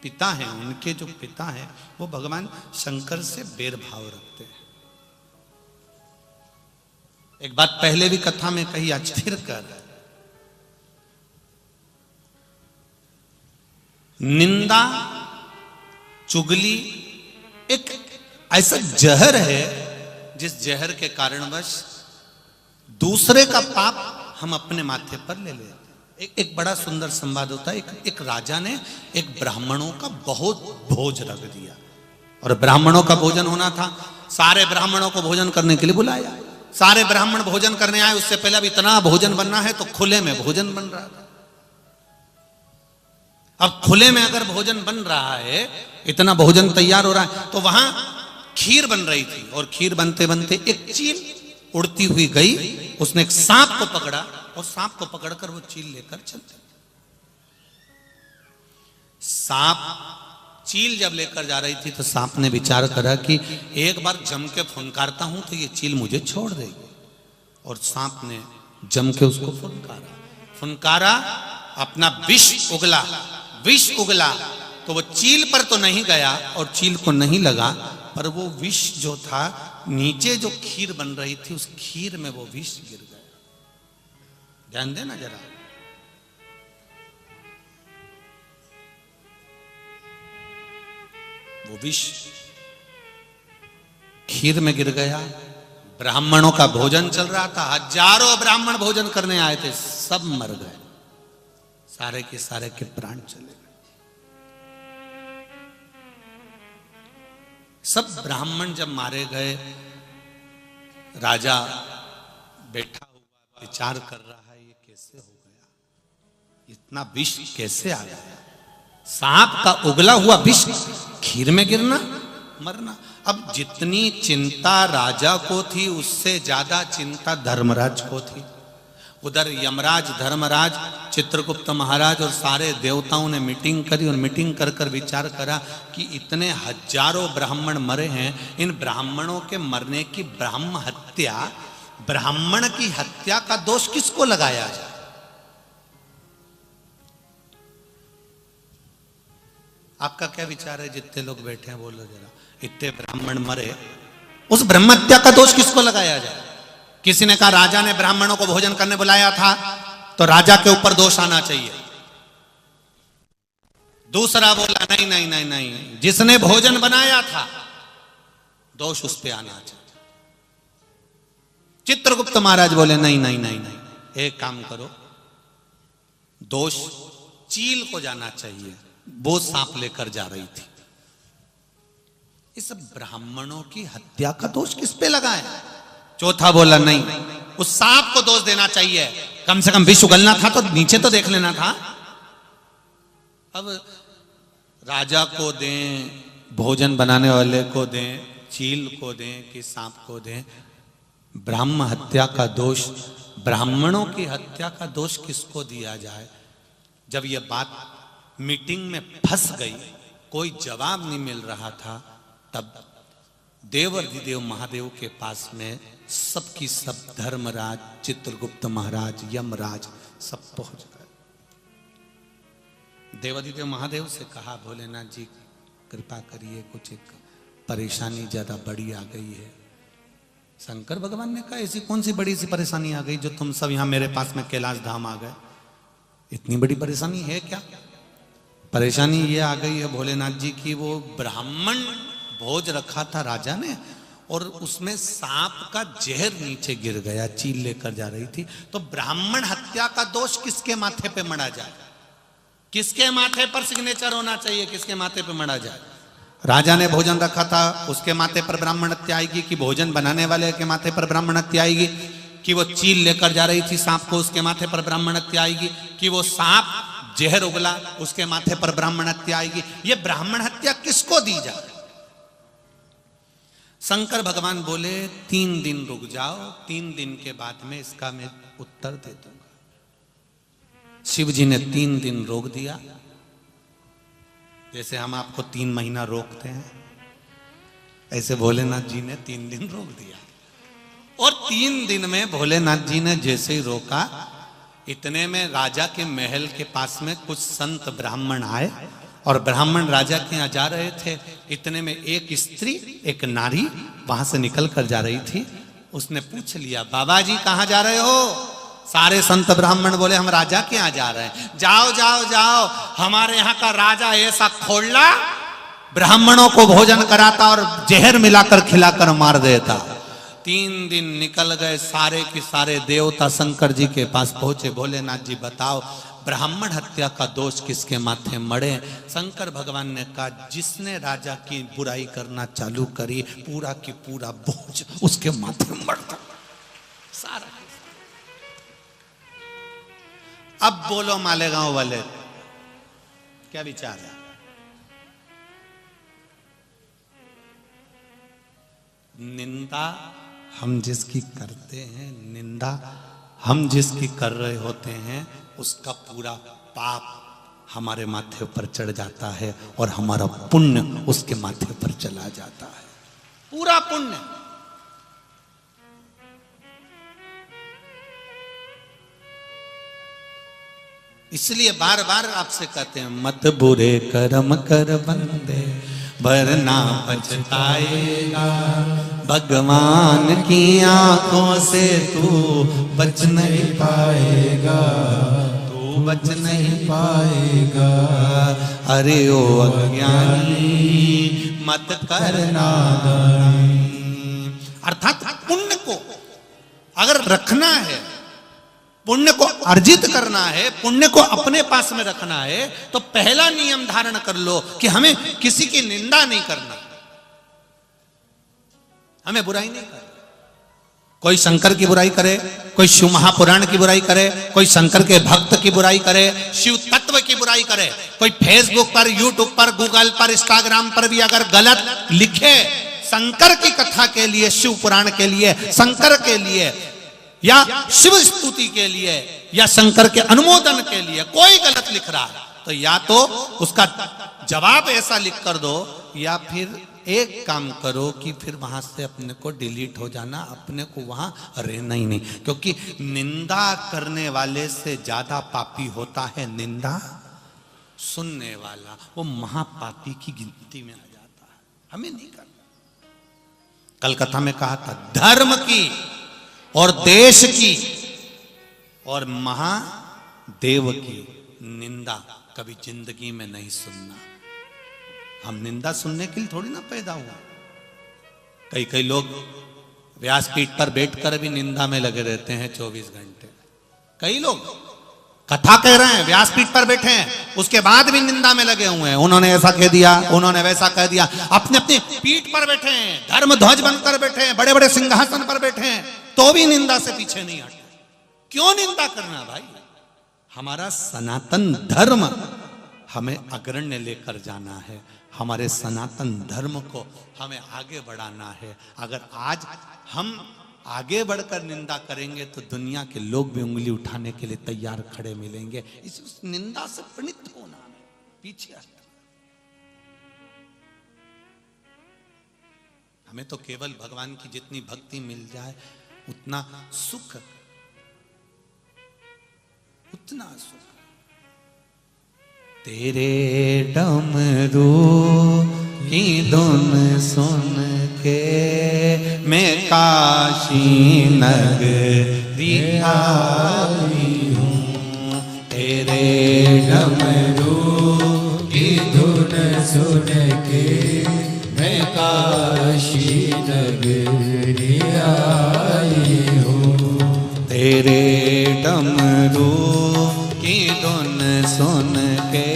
पिता है, उनके जो पिता है, वो भगवान शंकर से बैर भाव रखते हैं। एक बात पहले भी कथा में कही, आज फिर कर, निंदा चुगली एक ऐसा जहर है जिस जहर के कारणवश दूसरे का पाप हम अपने माथे पर ले लेते। एक बड़ा सुंदर संवाद होता है। एक राजा ने एक ब्राह्मणों का बहुत भोज रख दिया और ब्राह्मणों का भोजन होना था। सारे ब्राह्मणों को भोजन करने के लिए बुलाया। सारे ब्राह्मण भोजन करने आए। उससे पहले अब इतना भोजन बनना है तो खुले में भोजन बन रहा था। अब खुले में अगर भोजन बन रहा है, इतना भोजन तैयार हो रहा है, तो वहां खीर बन रही थी और खीर बनते बनते एक चील उड़ती हुई गई। उसने एक सांप को पकड़ा और सांप को पकड़कर वो चील लेकर चलते। सांप चील जब लेकर जा रही थी तो सांप ने विचार करा कि एक बार जम के फुनकारता हूं तो ये चील मुझे छोड़ देगी। और सांप ने जम के उसको फुनकारा, अपना विष उगला। विष उगला तो वो चील पर तो नहीं गया और चील को नहीं लगा, पर वो विष जो था, नीचे जो खीर बन रही थी उस खीर में वो विष गिर गया। ध्यान देना जरा। वो विष खीर में गिर गया। ब्राह्मणों का भोजन चल रहा था, हजारों ब्राह्मण भोजन करने आए थे, सब मर गए। सारे के प्राण चले गए। सब ब्राह्मण जब मारे गए, राजा बैठा हुआ विचार कर रहा है, ये कैसे हो गया, इतना विष कैसे आ गया। सांप का उगला हुआ विष खीर में गिरना, मरना। अब जितनी चिंता राजा को थी, उससे ज्यादा चिंता धर्मराज को थी। उधर यमराज, धर्मराज, चित्रगुप्त महाराज और सारे देवताओं ने मीटिंग करी और मीटिंग कर कर विचार करा कि इतने हजारों ब्राह्मण मरे हैं, इन ब्राह्मणों के मरने की ब्राह्म हत्या, ब्राह्मण की हत्या का दोष किसको लगाया जाए। आपका क्या विचार है? जितने लोग बैठे हैं बोलो जरा। इतने ब्राह्मण मरे, उस ब्रह्म हत्या का दोष किसको लगाया जाए? किसी ने कहा राजा ने ब्राह्मणों को भोजन करने बुलाया था तो राजा के ऊपर दोष आना चाहिए। दूसरा बोला नहीं नहीं नहीं नहीं, जिसने भोजन बनाया था दोष उस पे आना चाहिए। चित्रगुप्त महाराज बोले नहीं नहीं नहीं नहीं, एक काम करो, दोष चील को जाना चाहिए, वो सांप लेकर जा रही थी। इस ब्राह्मणों की हत्या का दोष किस पे लगाए? चौथा बोला नहीं, उस सांप को दोष देना चाहिए, कम से कम विष उगलना था तो नीचे तो देख लेना था। अब राजा को दें, भोजन बनाने वाले को दें, चील को दें कि सांप को दें, ब्राह्म हत्या का दोष, ब्राह्मणों की हत्या का दोष किसको दिया जाए? जब यह बात मीटिंग में फंस गई कोई जवाब नहीं मिल रहा था, तब देवाधिदेव महादेव के पास में सबकी सब धर्मराज, चित्रगुप्त महाराज, यमराज सब पहुंच गए। देवाधिदेव महादेव से कहा, भोलेनाथ जी कृपा करिए, कुछ एक परेशानी ज्यादा बड़ी आ गई है। शंकर भगवान ने कहा, ऐसी कौन सी बड़ी सी परेशानी आ गई जो तुम सब यहां मेरे पास में कैलाश धाम आ गए? इतनी बड़ी परेशानी है क्या? परेशानी ये आ गई है भोलेनाथ जी की, वो ब्राह्मण भोज रखा था राजा ने, और उसमें सांप का जहर नीचे गिर गया, चील लेकर जा रही थी। तो ब्राह्मण हत्या का दोष किसके माथे पे मढ़ा जाए? किसके माथे पर सिग्नेचर होना चाहिए? किसके माथे पे मढ़ा जाए? राजा ने भोजन रखा था, उसके माथे पर ब्राह्मण हत्या आएगी? कि भोजन बनाने वाले के माथे पर ब्राह्मण हत्या आएगी? कि वो चील लेकर जा रही थी सांप को, उसके माथे पर ब्राह्मण हत्या आएगी? कि वो सांप जहर उगला, उसके माथे पर ब्राह्मण हत्या आएगी? ये ब्राह्मण हत्या किसको दी जाए? शंकर भगवान बोले, 3 दिन रुक जाओ, 3 दिन के बाद में इसका मैं उत्तर दे दूंगा। शिव जी ने 3 दिन रोक दिया, जैसे हम आपको 3 महीना रोकते हैं, ऐसे भोलेनाथ जी ने 3 दिन रोक दिया। और 3 दिन में भोलेनाथ जी ने जैसे ही रोका, इतने में राजा के महल के पास में कुछ संत ब्राह्मण आए, और ब्राह्मण राजा के यहाँ जा रहे थे। इतने में एक स्त्री, एक नारी वहां से निकल कर जा रही थी। उसने पूछ लिया, बाबा जी कहाँ जा रहे हो? सारे संत ब्राह्मण बोले, हम राजा के यहाँ जा रहे हैं। जाओ जाओ जाओ, हमारे यहाँ का राजा ऐसा खोलना, ब्राह्मणों को भोजन कराता और जहर मिलाकर खिलाकर मार देता। 3 दिन निकल गए, सारे के सारे देवता शंकर जी के पास पहुंचे। भोलेनाथ जी बताओ, ब्राह्मण हत्या का दोष किसके माथे मढ़े? शंकर भगवान ने कहा, जिसने राजा की बुराई करना चालू करी, पूरा की पूरा बोझ उसके माथे मढ़ दो, सारा। अब बोलो मालेगांव वाले, क्या विचार है? निंदा हम जिसकी करते हैं, निंदा हम जिसकी कर रहे होते हैं, उसका पूरा पाप हमारे माथे पर चढ़ जाता है, और हमारा पुण्य उसके माथे पर चला जाता है, पूरा पुण्य। इसलिए बार बार आपसे कहते हैं, मत बुरे कर्म कर बंदे, वरना पछताएगा। भगवान की आंखों से तू बच नहीं पाएगा, तू बच नहीं पाएगा। अरे ओ अज्ञानी मत करना। अर्थात पुण्य को अगर रखना है, पुण्य को अर्जित करना है, पुण्य को अपने पास में रखना है, तो पहला नियम धारण कर लो कि हमें किसी की निंदा नहीं करना, हमें बुराई नहीं करना। कोई शंकर की बुराई करे, कोई शिव महापुराण की बुराई करे, कोई शंकर के भक्त की बुराई करे, शिव तत्व की बुराई करे, कोई फेसबुक पर, यूट्यूब पर, गूगल पर, इंस्टाग्राम पर भी अगर गलत लिखे शंकर की कथा के लिए, शिव पुराण के लिए, शंकर के लिए, या शिव स्तुति के लिए, या शंकर के अनुमोदन के लिए कोई गलत लिख रहा है, तो या तो उसका जवाब ऐसा लिख कर दो, या फिर एक काम करो कि फिर वहां से अपने को डिलीट हो जाना, अपने को वहां रहना ही नहीं। क्योंकि निंदा करने वाले से ज्यादा पापी होता है निंदा सुनने वाला, वो महापापी की गिनती में आ जाता है। हमें नहीं करना। कल कथा में कहा था, धर्म की और देश की और महादेव की निंदा कभी जिंदगी में नहीं सुनना। हम निंदा सुनने के लिए थोड़ी ना पैदा हुआ। कई लोग व्यासपीठ पर बैठकर भी निंदा में लगे रहते हैं 24 घंटे। कई लोग कथा कह रहे हैं, व्यासपीठ पर बैठे हैं, उसके बाद भी निंदा में लगे हुए हैं। उन्होंने ऐसा कह दिया, उन्होंने वैसा कह दिया, अपने अपनी पीठ पर बैठे हैं, धर्म ध्वज बनकर बैठे हैं, बड़े बड़े सिंहासन पर बैठे हैं, तो भी निंदा से पीछे नहीं हटते। क्यों निंदा करना भाई? हमारा सनातन धर्म हमें अग्रण्य लेकर जाना है, हमारे सनातन धर्म को हमें आगे बढ़ाना है। अगर आज हम आगे बढ़कर निंदा करेंगे तो दुनिया के लोग भी उंगली उठाने के लिए तैयार खड़े मिलेंगे। इस निंदा से प्रणित होना, पीछे हटना। हमें तो केवल भगवान की जितनी भक्ति मिल जाए उतना सुख, उतना सुख। तेरे डमरू की धुन सुन के मैं काशी नगरी आई हूँ। तेरे डमरू की धुन सुन के मैं काशी नगरी आई हूँ। तेरे डमरू की धुन सुन के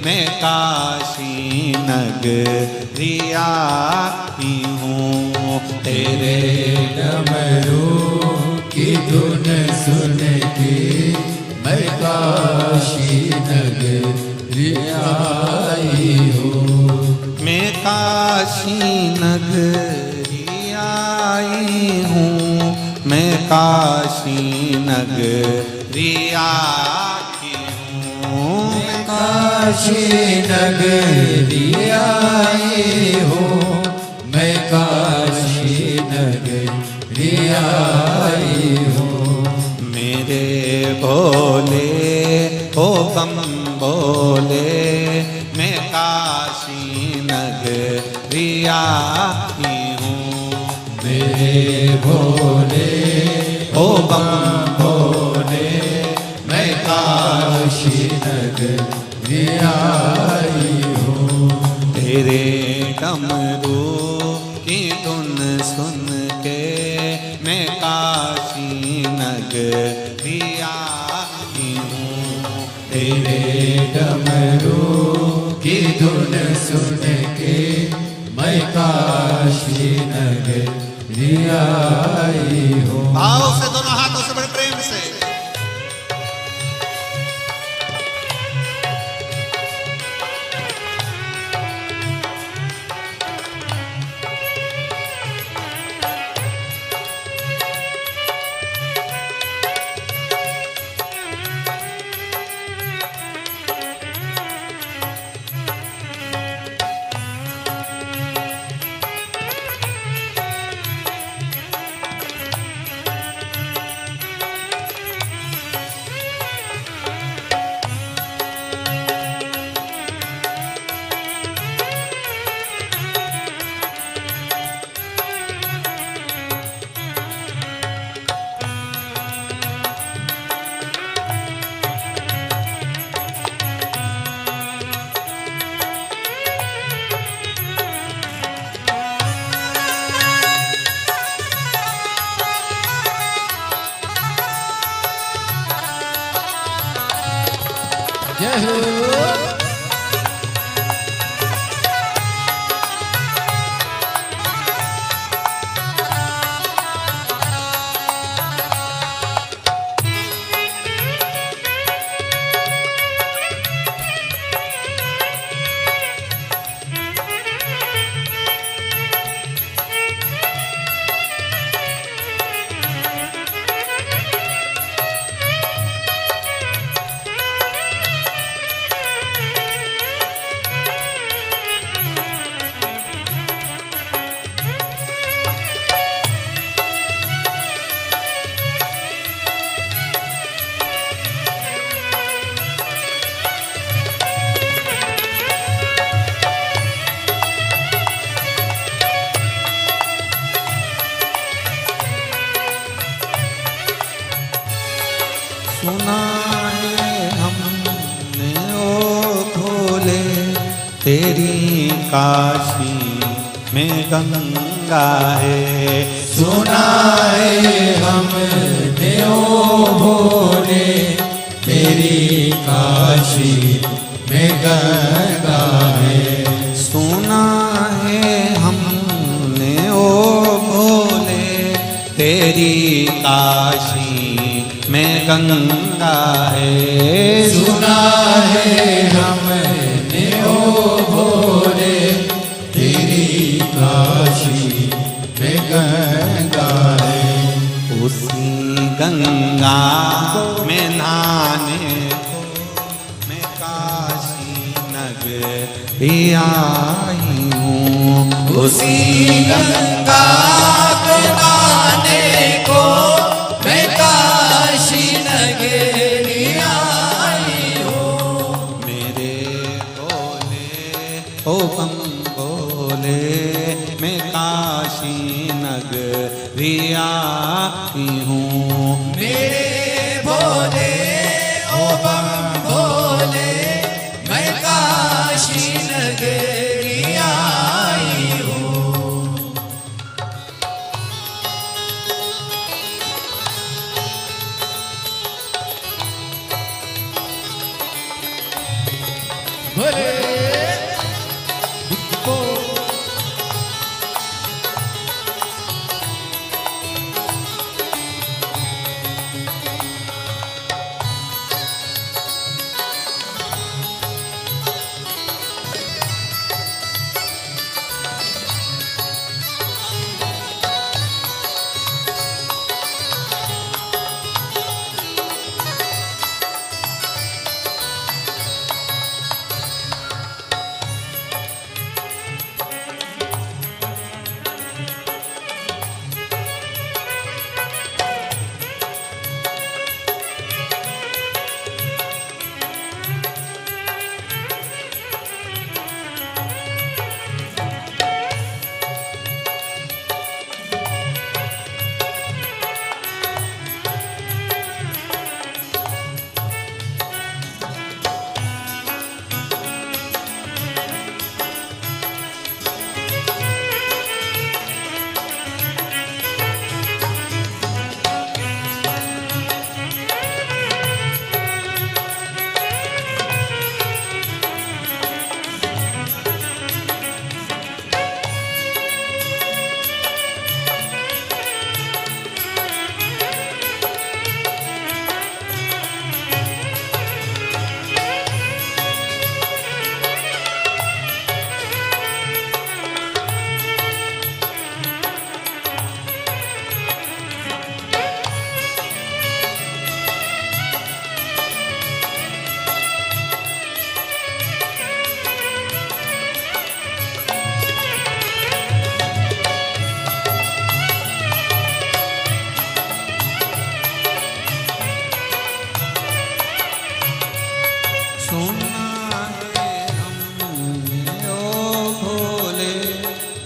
मैं काशी नगरी आई हूँ। तेरे डमरू की धुन सुन के मैं काशी नगरी आई हूँ। मैं काशी नगरी आई हूँ। मैं काशी नगरी आई हूँ। काशी नगरी आई हूँ। मैं काशी नगरी आई हूँ। मेरे भोले ओ बम बोले मैं काशी नगरी आई हूँ। मेरे भोले ओ बम भोले मैं काशी नगरी आई हूँ। तेरे डमरू की धुन सुन के मैं काशी नगरी आई हूँ। तेरे डमरू की धुन सुन के मैं काशी नगरी आई हूँ। भाव से दोनों हाथों से बड़े प्रेम से जय हो। सुना है हमने ओ भोले तेरी काशी में गंगा है। सुना है हमने ओ भोले तेरी काशी में गंगा है। सुना है हमने ओ भोले तेरी काशी में गंगा है। सुना है हमने ओ भोले तेरी काशी में गंगा है। उसी गंगा में नहाने को मैं काशी नगरी आई हूँ। उसी गंगा को गाने को मैं काशी नगरी आई हूँ। मेरे बोले ओ बम बोले मैं काशी नगरी आई हूँ। मेरे भोले ओ बम भोले मैं काशी नगरी आई हूँ। भोले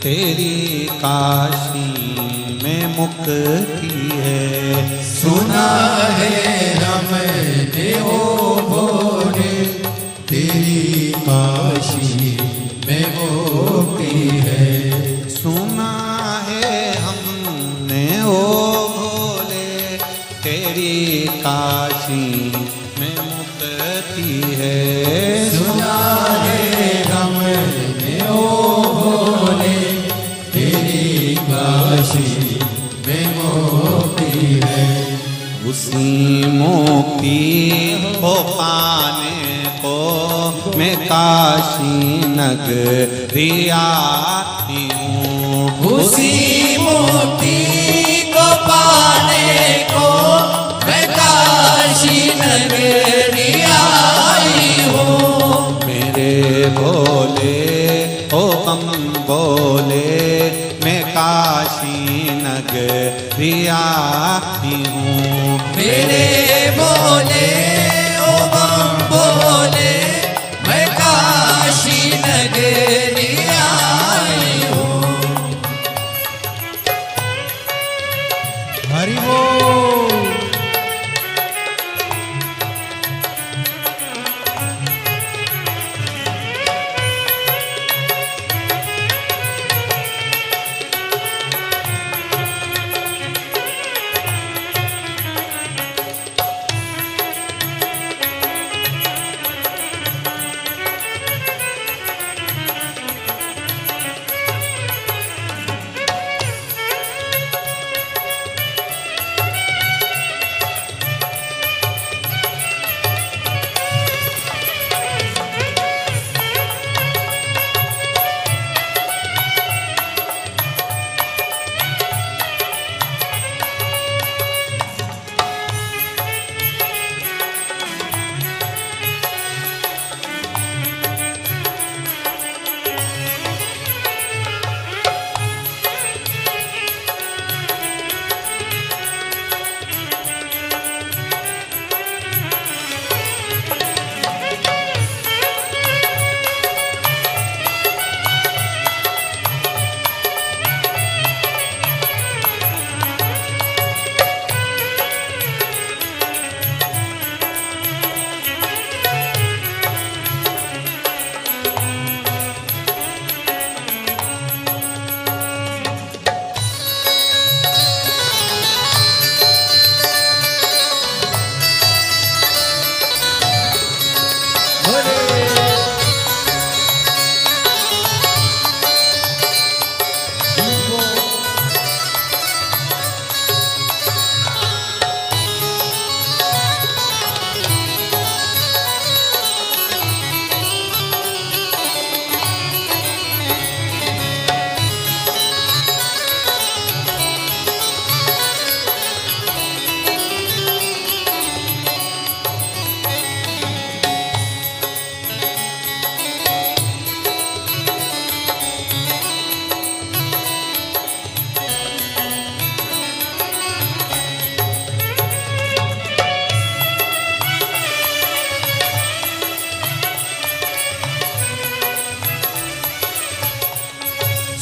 तेरी काशी में मुक्ति है। सुना है हमने ओ भोले तेरी काशी में मुक्ति है। सुना है हमने ओ भोले तेरी काशी में मुक्ति है। सुना है हमने ओ भोले तेरी काशी में मुक्ति है। उसी मुक्ति को पाने को मैं काशी नगरी आई हूँ। उसी मुक्ति को पाने को मैं काशी नगरी आई हूँ। मेरे भोले ओ बम बोले मैं काशी नगरी आई हूँ। मेरे भोले ओ बम भोले मैं काशी नगरी आई हूँ। हरि बोल।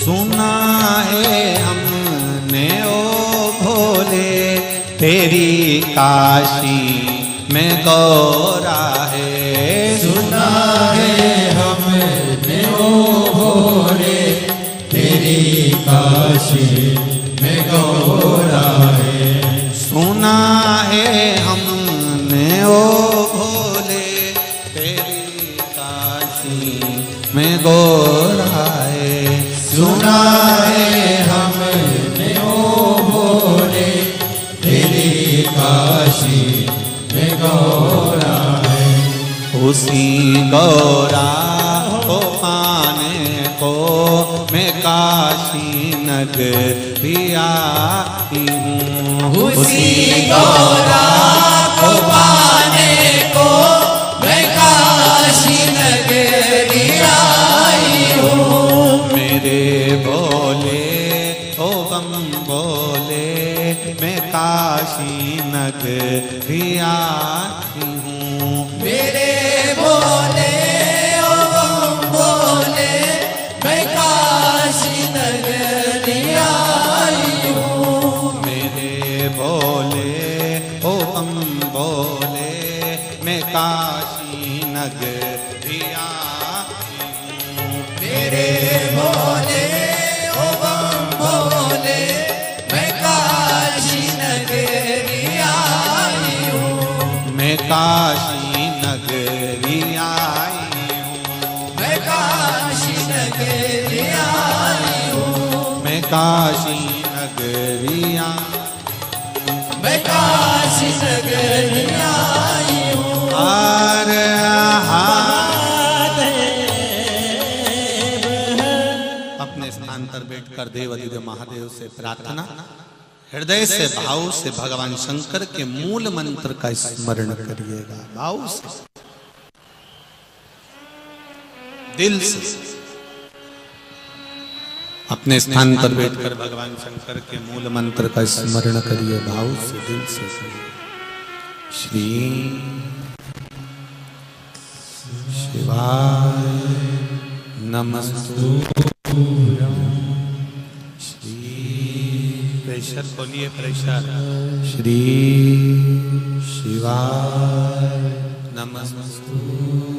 सुना है हमने ओ भोले तेरी काशी में गौरा है। सुना है हमने ओ भोले तेरी काशी में गौरा है। सुना है हमने ओ भोले तेरी काशी में गौरा है। सुना है हमने ओ भोले तेरी काशी में गौरा है। उसी गौरा को पाने को मैं काशी नगरी आई हूँ। उसी गौरा को पाने को मैं काशी नगरी आई हूँ। मेरे बोले ओ बम बोले मैं काशी नगरी आई हूँ। मेरे बोले ओ बम बोले मैं काशी नगरी आई हूँ। मेरे बोले ओ बम बोले मैं काशी नगरी आई हूँ। मेरे बोले ओ बम बोले मैं काशी नगरी आई हूँ। मैं काशी नगरी आई हूँ। मैं काशी नगरी आई हूँ। मैं काशी नगरी आई मैं काशी नगरी आई हूँ। हर अपने स्थान पर बैठकर देवाधिदेव महादेव से प्रार्थना, हृदय से भाव से भगवान शंकर के मूल मंत्र का स्मरण करिएगा। भाव से, दिल से अपने स्थान पर बैठकर भगवान शंकर के मूल मंत्र का स्मरण करिए। भाव से, दिल से करिए। श्री शिवाय नमस्तुभ्यं। प्रेशर बोलिए, प्रेशर। श्री शिवाय नमस्तुभ्यं।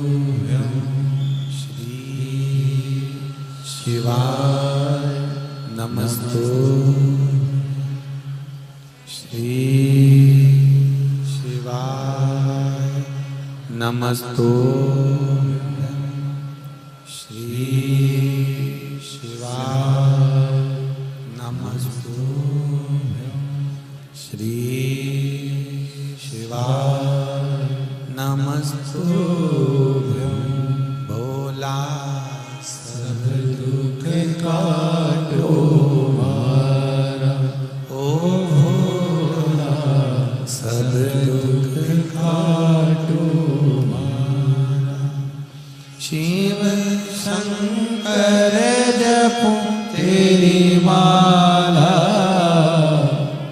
श्री शिवाय नमस्तुभ्यं। श्री शिवाय नमस्तुभ्यं। श्री शिवाय नमस्तुभ्यं। श्री शिवाय नमस्तुभ्यं। भोला सब दुख काटो मारा, ओ भोला सब दुख काटो मारा। शिव शंकर जपो तेरी माला,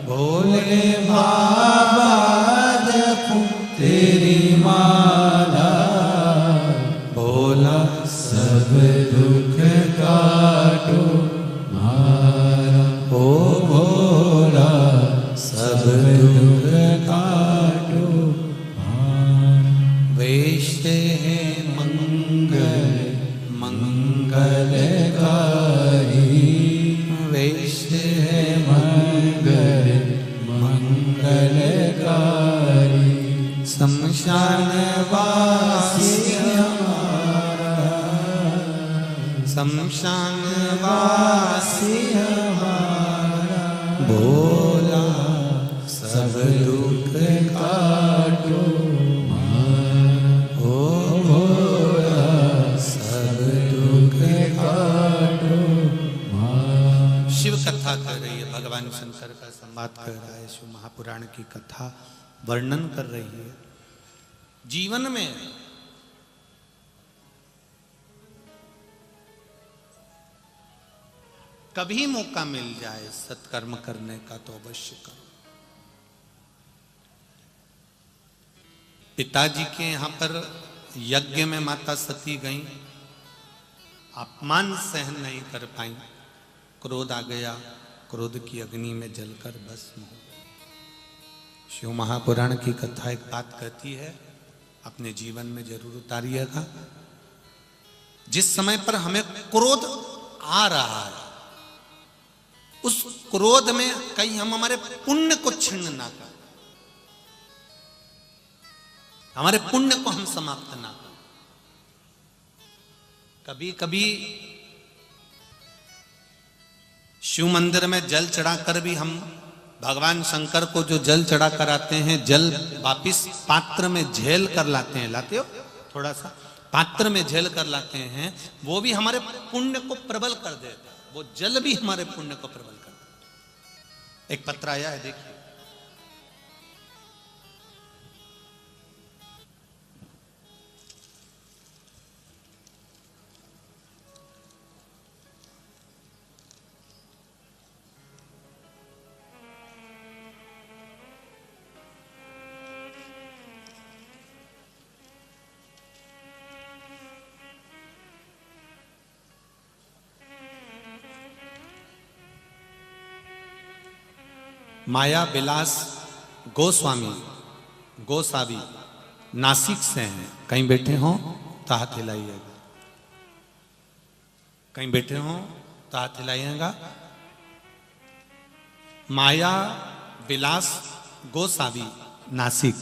भोले बाबा जपो तेरी माला। भोला सब दुख काटो मारा, ओ भोला सब दुख काटो मारा। वैश्य है मंगल मंगलकारी, वैश्य है मंगल मंगलकारी। शमशान वासी हमारा, शमशान वासी हमारा। भोला सब दुख काटो मारा, ओ भोला सब दुख काटो मारा। शिव कथा कर रही है, भगवान शंकर का संवाद कर रहा है, शिव महापुराण की कथा वर्णन कर रही है। जीवन में कभी मौका मिल जाए सत्कर्म करने का तो अवश्य करो। पिताजी के यहां पर यज्ञ में माता सती गई, अपमान सहन नहीं कर पाई, क्रोध आ गया, क्रोध की अग्नि में जलकर भस्म हो गया। शिव महापुराण की कथा एक बात कहती है, अपने जीवन में जरूर उतारिएगा। जिस समय पर हमें क्रोध आ रहा है, उस क्रोध में कहीं हम हमारे पुण्य को छिन्न ना करें, हमारे पुण्य को हम समाप्त ना करें। कभी कभी शिव मंदिर में जल चढ़ाकर भी हम भगवान शंकर को जो जल चढ़ा कर आते हैं, जल वापिस पात्र में झेल कर लाते हैं, लाते हो थोड़ा सा पात्र में झेल कर लाते हैं, वो भी हमारे पुण्य को प्रबल कर देता है। वो जल भी हमारे पुण्य को प्रबल कर देता है। एक पत्र आया है, देखिए। माया विलास गोसावी नासिक से हैं। कहीं बैठे हों तो हाथ हिलाइएगा, कहीं बैठे हों तो हाथ हिलाइएगा। माया विलास गोसावी नासिक,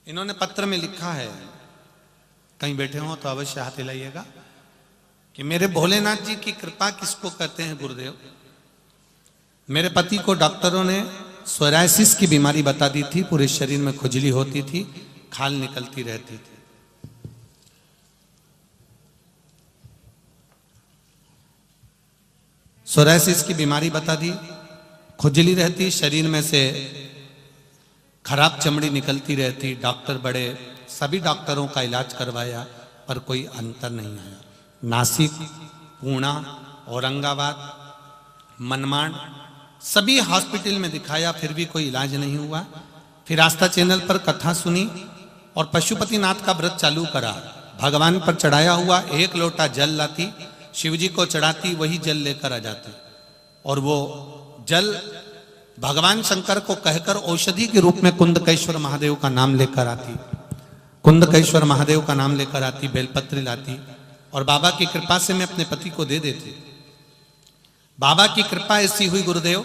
इन्होंने पत्र में लिखा है, कहीं बैठे हों तो अवश्य हाथ हिलाइएगा, कि मेरे भोलेनाथ जी की कृपा किसको कहते हैं गुरुदेव। मेरे पति को डॉक्टरों ने सोरायसिस की बीमारी बता दी थी, पूरे शरीर में खुजली होती थी, खाल निकलती रहती थी। सोरायसिस की बीमारी बता दी, खुजली रहती, शरीर में से खराब चमड़ी निकलती रहती। डॉक्टर बड़े, सभी डॉक्टरों का इलाज करवाया पर कोई अंतर नहीं आया। नासिक, पूना, औरंगाबाद, मनमाड़, सभी हॉस्पिटल में दिखाया, फिर भी कोई इलाज नहीं हुआ। फिर आस्था चैनल पर कथा सुनी और पशुपतिनाथ का व्रत चालू करा। भगवान पर चढ़ाया हुआ एक लोटा जल लाती, शिवजी को चढ़ाती, वही जल लेकर आ जाती, और वो जल भगवान शंकर को कहकर औषधि के रूप में कुंदकेश्वर महादेव का नाम लेकर आती, कुंदकेश्वर महादेव का नाम लेकर आती, बेलपत्री लाती, और बाबा की कृपा से मैं अपने पति को दे देती। बाबा की कृपा ऐसी हुई गुरुदेव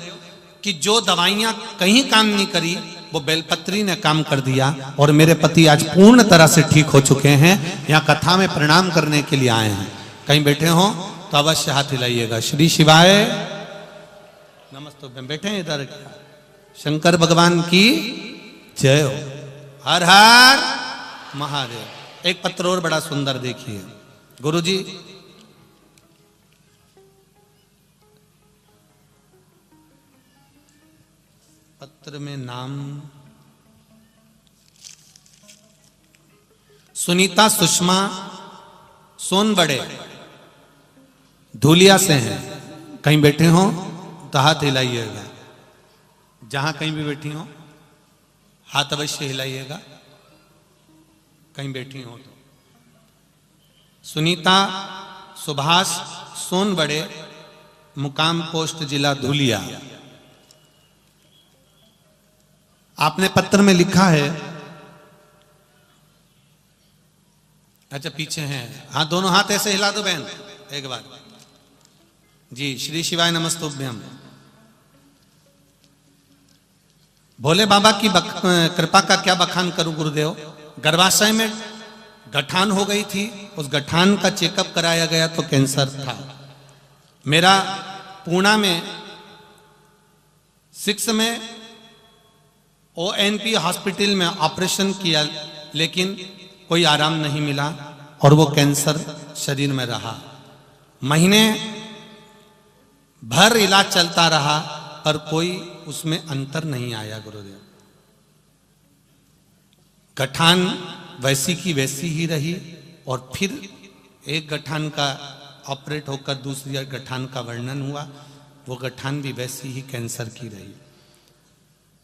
कि जो दवाइयां कहीं काम नहीं करी, वो बेलपत्री ने काम कर दिया, और मेरे पति आज पूर्ण तरह से ठीक हो चुके हैं। यहाँ कथा में प्रणाम करने के लिए आए हैं। कहीं बैठे हो तो अवश्य हाथ हिलाइएगा। श्री शिवाय नमस्ते। बैठे हैं इधर, शंकर भगवान की जय हो। हर हर महादेव। एक पत्र और बड़ा सुंदर देखिए गुरुजी। पत्र में नाम सुनीता सुषमा सोनबड़े धूलिया से हैं। कहीं बैठे हो तो हाथ हिलाइएगा। जहां कहीं भी बैठी हो हाथ अवश्य हिलाइएगा, कहीं बैठी हो तो। सुनीता सुभाष सोनबड़े, मुकाम पोस्ट जिला धूलिया। आपने पत्र में लिखा है, अच्छा पीछे हैं, हाँ दोनों हाथ ऐसे हिला दो बहन एक बार जी। श्री शिवाय नमस्तुभ्यम। भोले बाबा की कृपा का क्या बखान करूं गुरुदेव। गर्भाशय में गठान हो गई थी, उस गठान का चेकअप कराया गया तो कैंसर था। मेरा पूना में 6 में ONP हॉस्पिटल में ऑपरेशन किया, लेकिन कोई आराम नहीं मिला और वो कैंसर शरीर में रहा। महीने भर इलाज चलता रहा पर कोई उसमें अंतर नहीं आया गुरुदेव। गठान वैसी की वैसी ही रही, और फिर एक गठान का ऑपरेट होकर दूसरी गठान का वर्णन हुआ, वो गठान भी वैसी ही कैंसर की रही।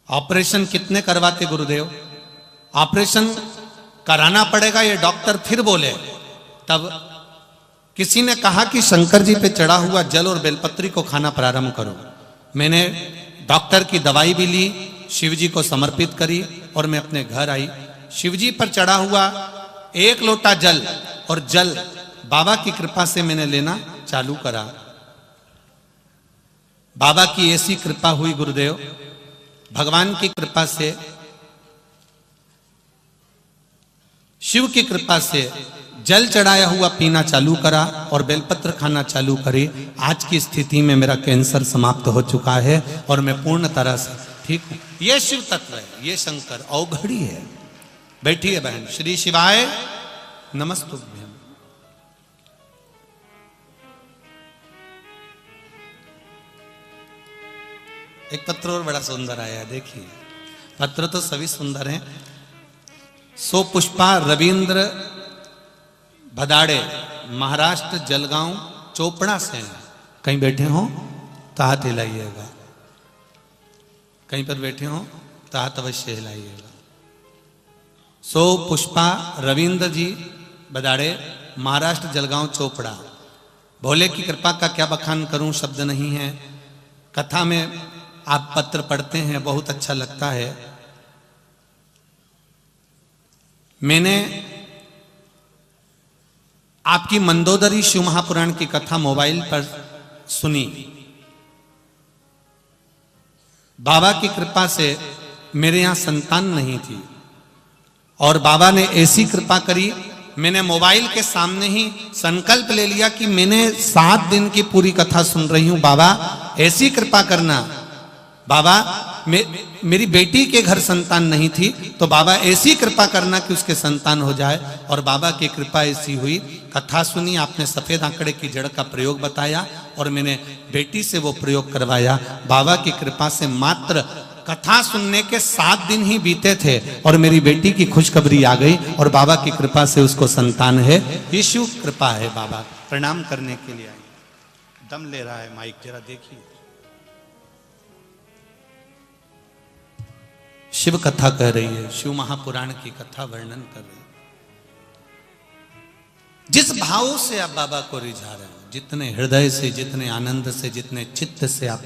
ऑपरेशन कितने करवाते गुरुदेव, ऑपरेशन कराना पड़ेगा ये डॉक्टर फिर बोले, तब किसी ने कहा कि शंकर जी पे चढ़ा हुआ जल और बेलपत्री को खाना प्रारंभ करो। मैंने डॉक्टर की दवाई भी ली, शिव जी को समर्पित करी और मैं अपने घर आई। शिव जी पर चढ़ा हुआ 1 लोटा जल और जल बाबा की कृपा से मैंने लेना चालू करा। बाबा की ऐसी कृपा हुई गुरुदेव, भगवान की कृपा से, शिव की कृपा से जल चढ़ाया हुआ पीना चालू करा और बेलपत्र खाना चालू करी। आज की स्थिति में मेरा कैंसर समाप्त हो चुका है और मैं पूर्ण तरह से ठीक हूं। ये शिव तत्व है, ये शंकर अवघड़ी है। बैठिए बहन। श्री शिवाय नमस्तुभ्यम। एक पत्र और बड़ा सुंदर आया है, देखिए। पत्र तो सभी सुंदर हैं। सो पुष्पा रविंद्र भदाड़े, महाराष्ट्र, जलगांव चोपड़ा से हैं। कहीं बैठे हो तो हाथ हिलाइएगा, कहीं पर बैठे हो तो हाथ अवश्य हिलाइएगा। सो पुष्पा रविंद्र जी भदाड़े, महाराष्ट्र, जलगांव चोपड़ा। भोले की कृपा का क्या बखान करूं, शब्द नहीं है। कथा में आप पत्र पढ़ते हैं, बहुत अच्छा लगता है। मैंने आपकी मंदोदरी शिव महापुराण की कथा मोबाइल पर सुनी। बाबा की कृपा से मेरे यहां संतान नहीं थी और बाबा ने ऐसी कृपा करी, मैंने मोबाइल के सामने ही संकल्प ले लिया कि मैंने 7 दिन की पूरी कथा सुन रही हूं। बाबा ऐसी कृपा करना। बाबा मेरी बेटी के घर संतान नहीं थी, तो बाबा ऐसी कृपा करना कि उसके संतान हो जाए। और बाबा की कृपा ऐसी हुई। कथा सुनी, आपने सफेद आंकड़े की जड़ का प्रयोग बताया और मैंने बेटी से वो प्रयोग करवाया। बाबा की कृपा से मात्र कथा सुनने के 7 दिन ही बीते थे और मेरी बेटी की खुशखबरी आ गई और बाबा की कृपा से उसको संतान है। ये शिव कृपा है। बाबा प्रणाम करने के लिए आई। दम ले रहा है माइक, जरा देखिए। शिव कथा कह रही है, शिव महापुराण की कथा वर्णन कर रही है। जिस भाव से आप बाबा को रिझा रहे हो, जितने हृदय से, जितने आनंद से, जितने चित्त से आप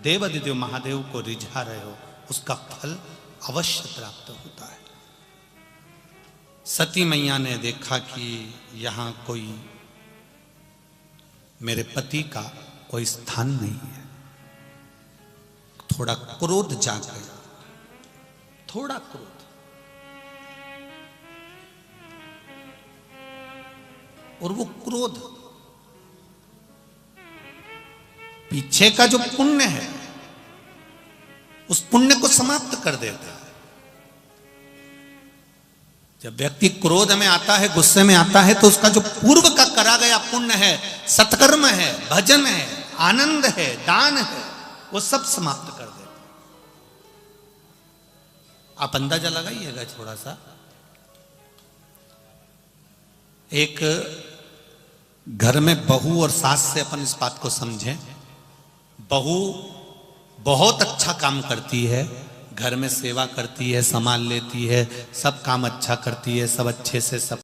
देवादिदेव महादेव को रिझा रहे हो, उसका फल अवश्य प्राप्त होता है। सती मैया ने देखा कि यहां कोई मेरे पति का कोई स्थान नहीं है। थोड़ा क्रोध जाग गया, थोड़ा क्रोध। और वो क्रोध पीछे का जो पुण्य है, उस पुण्य को समाप्त कर देता है। जब व्यक्ति क्रोध में आता है, गुस्से में आता है, तो उसका जो पूर्व का करा गया पुण्य है, सत्कर्म है, भजन है, आनंद है, दान है, वो सब समाप्त कर देता है। आप अंदाजा लगाइएगा थोड़ा सा। एक घर में बहू और सास से अपन इस बात को समझें। बहू बहुत अच्छा काम करती है, घर में सेवा करती है, संभाल लेती है, सब काम अच्छा करती है, सब अच्छे से सब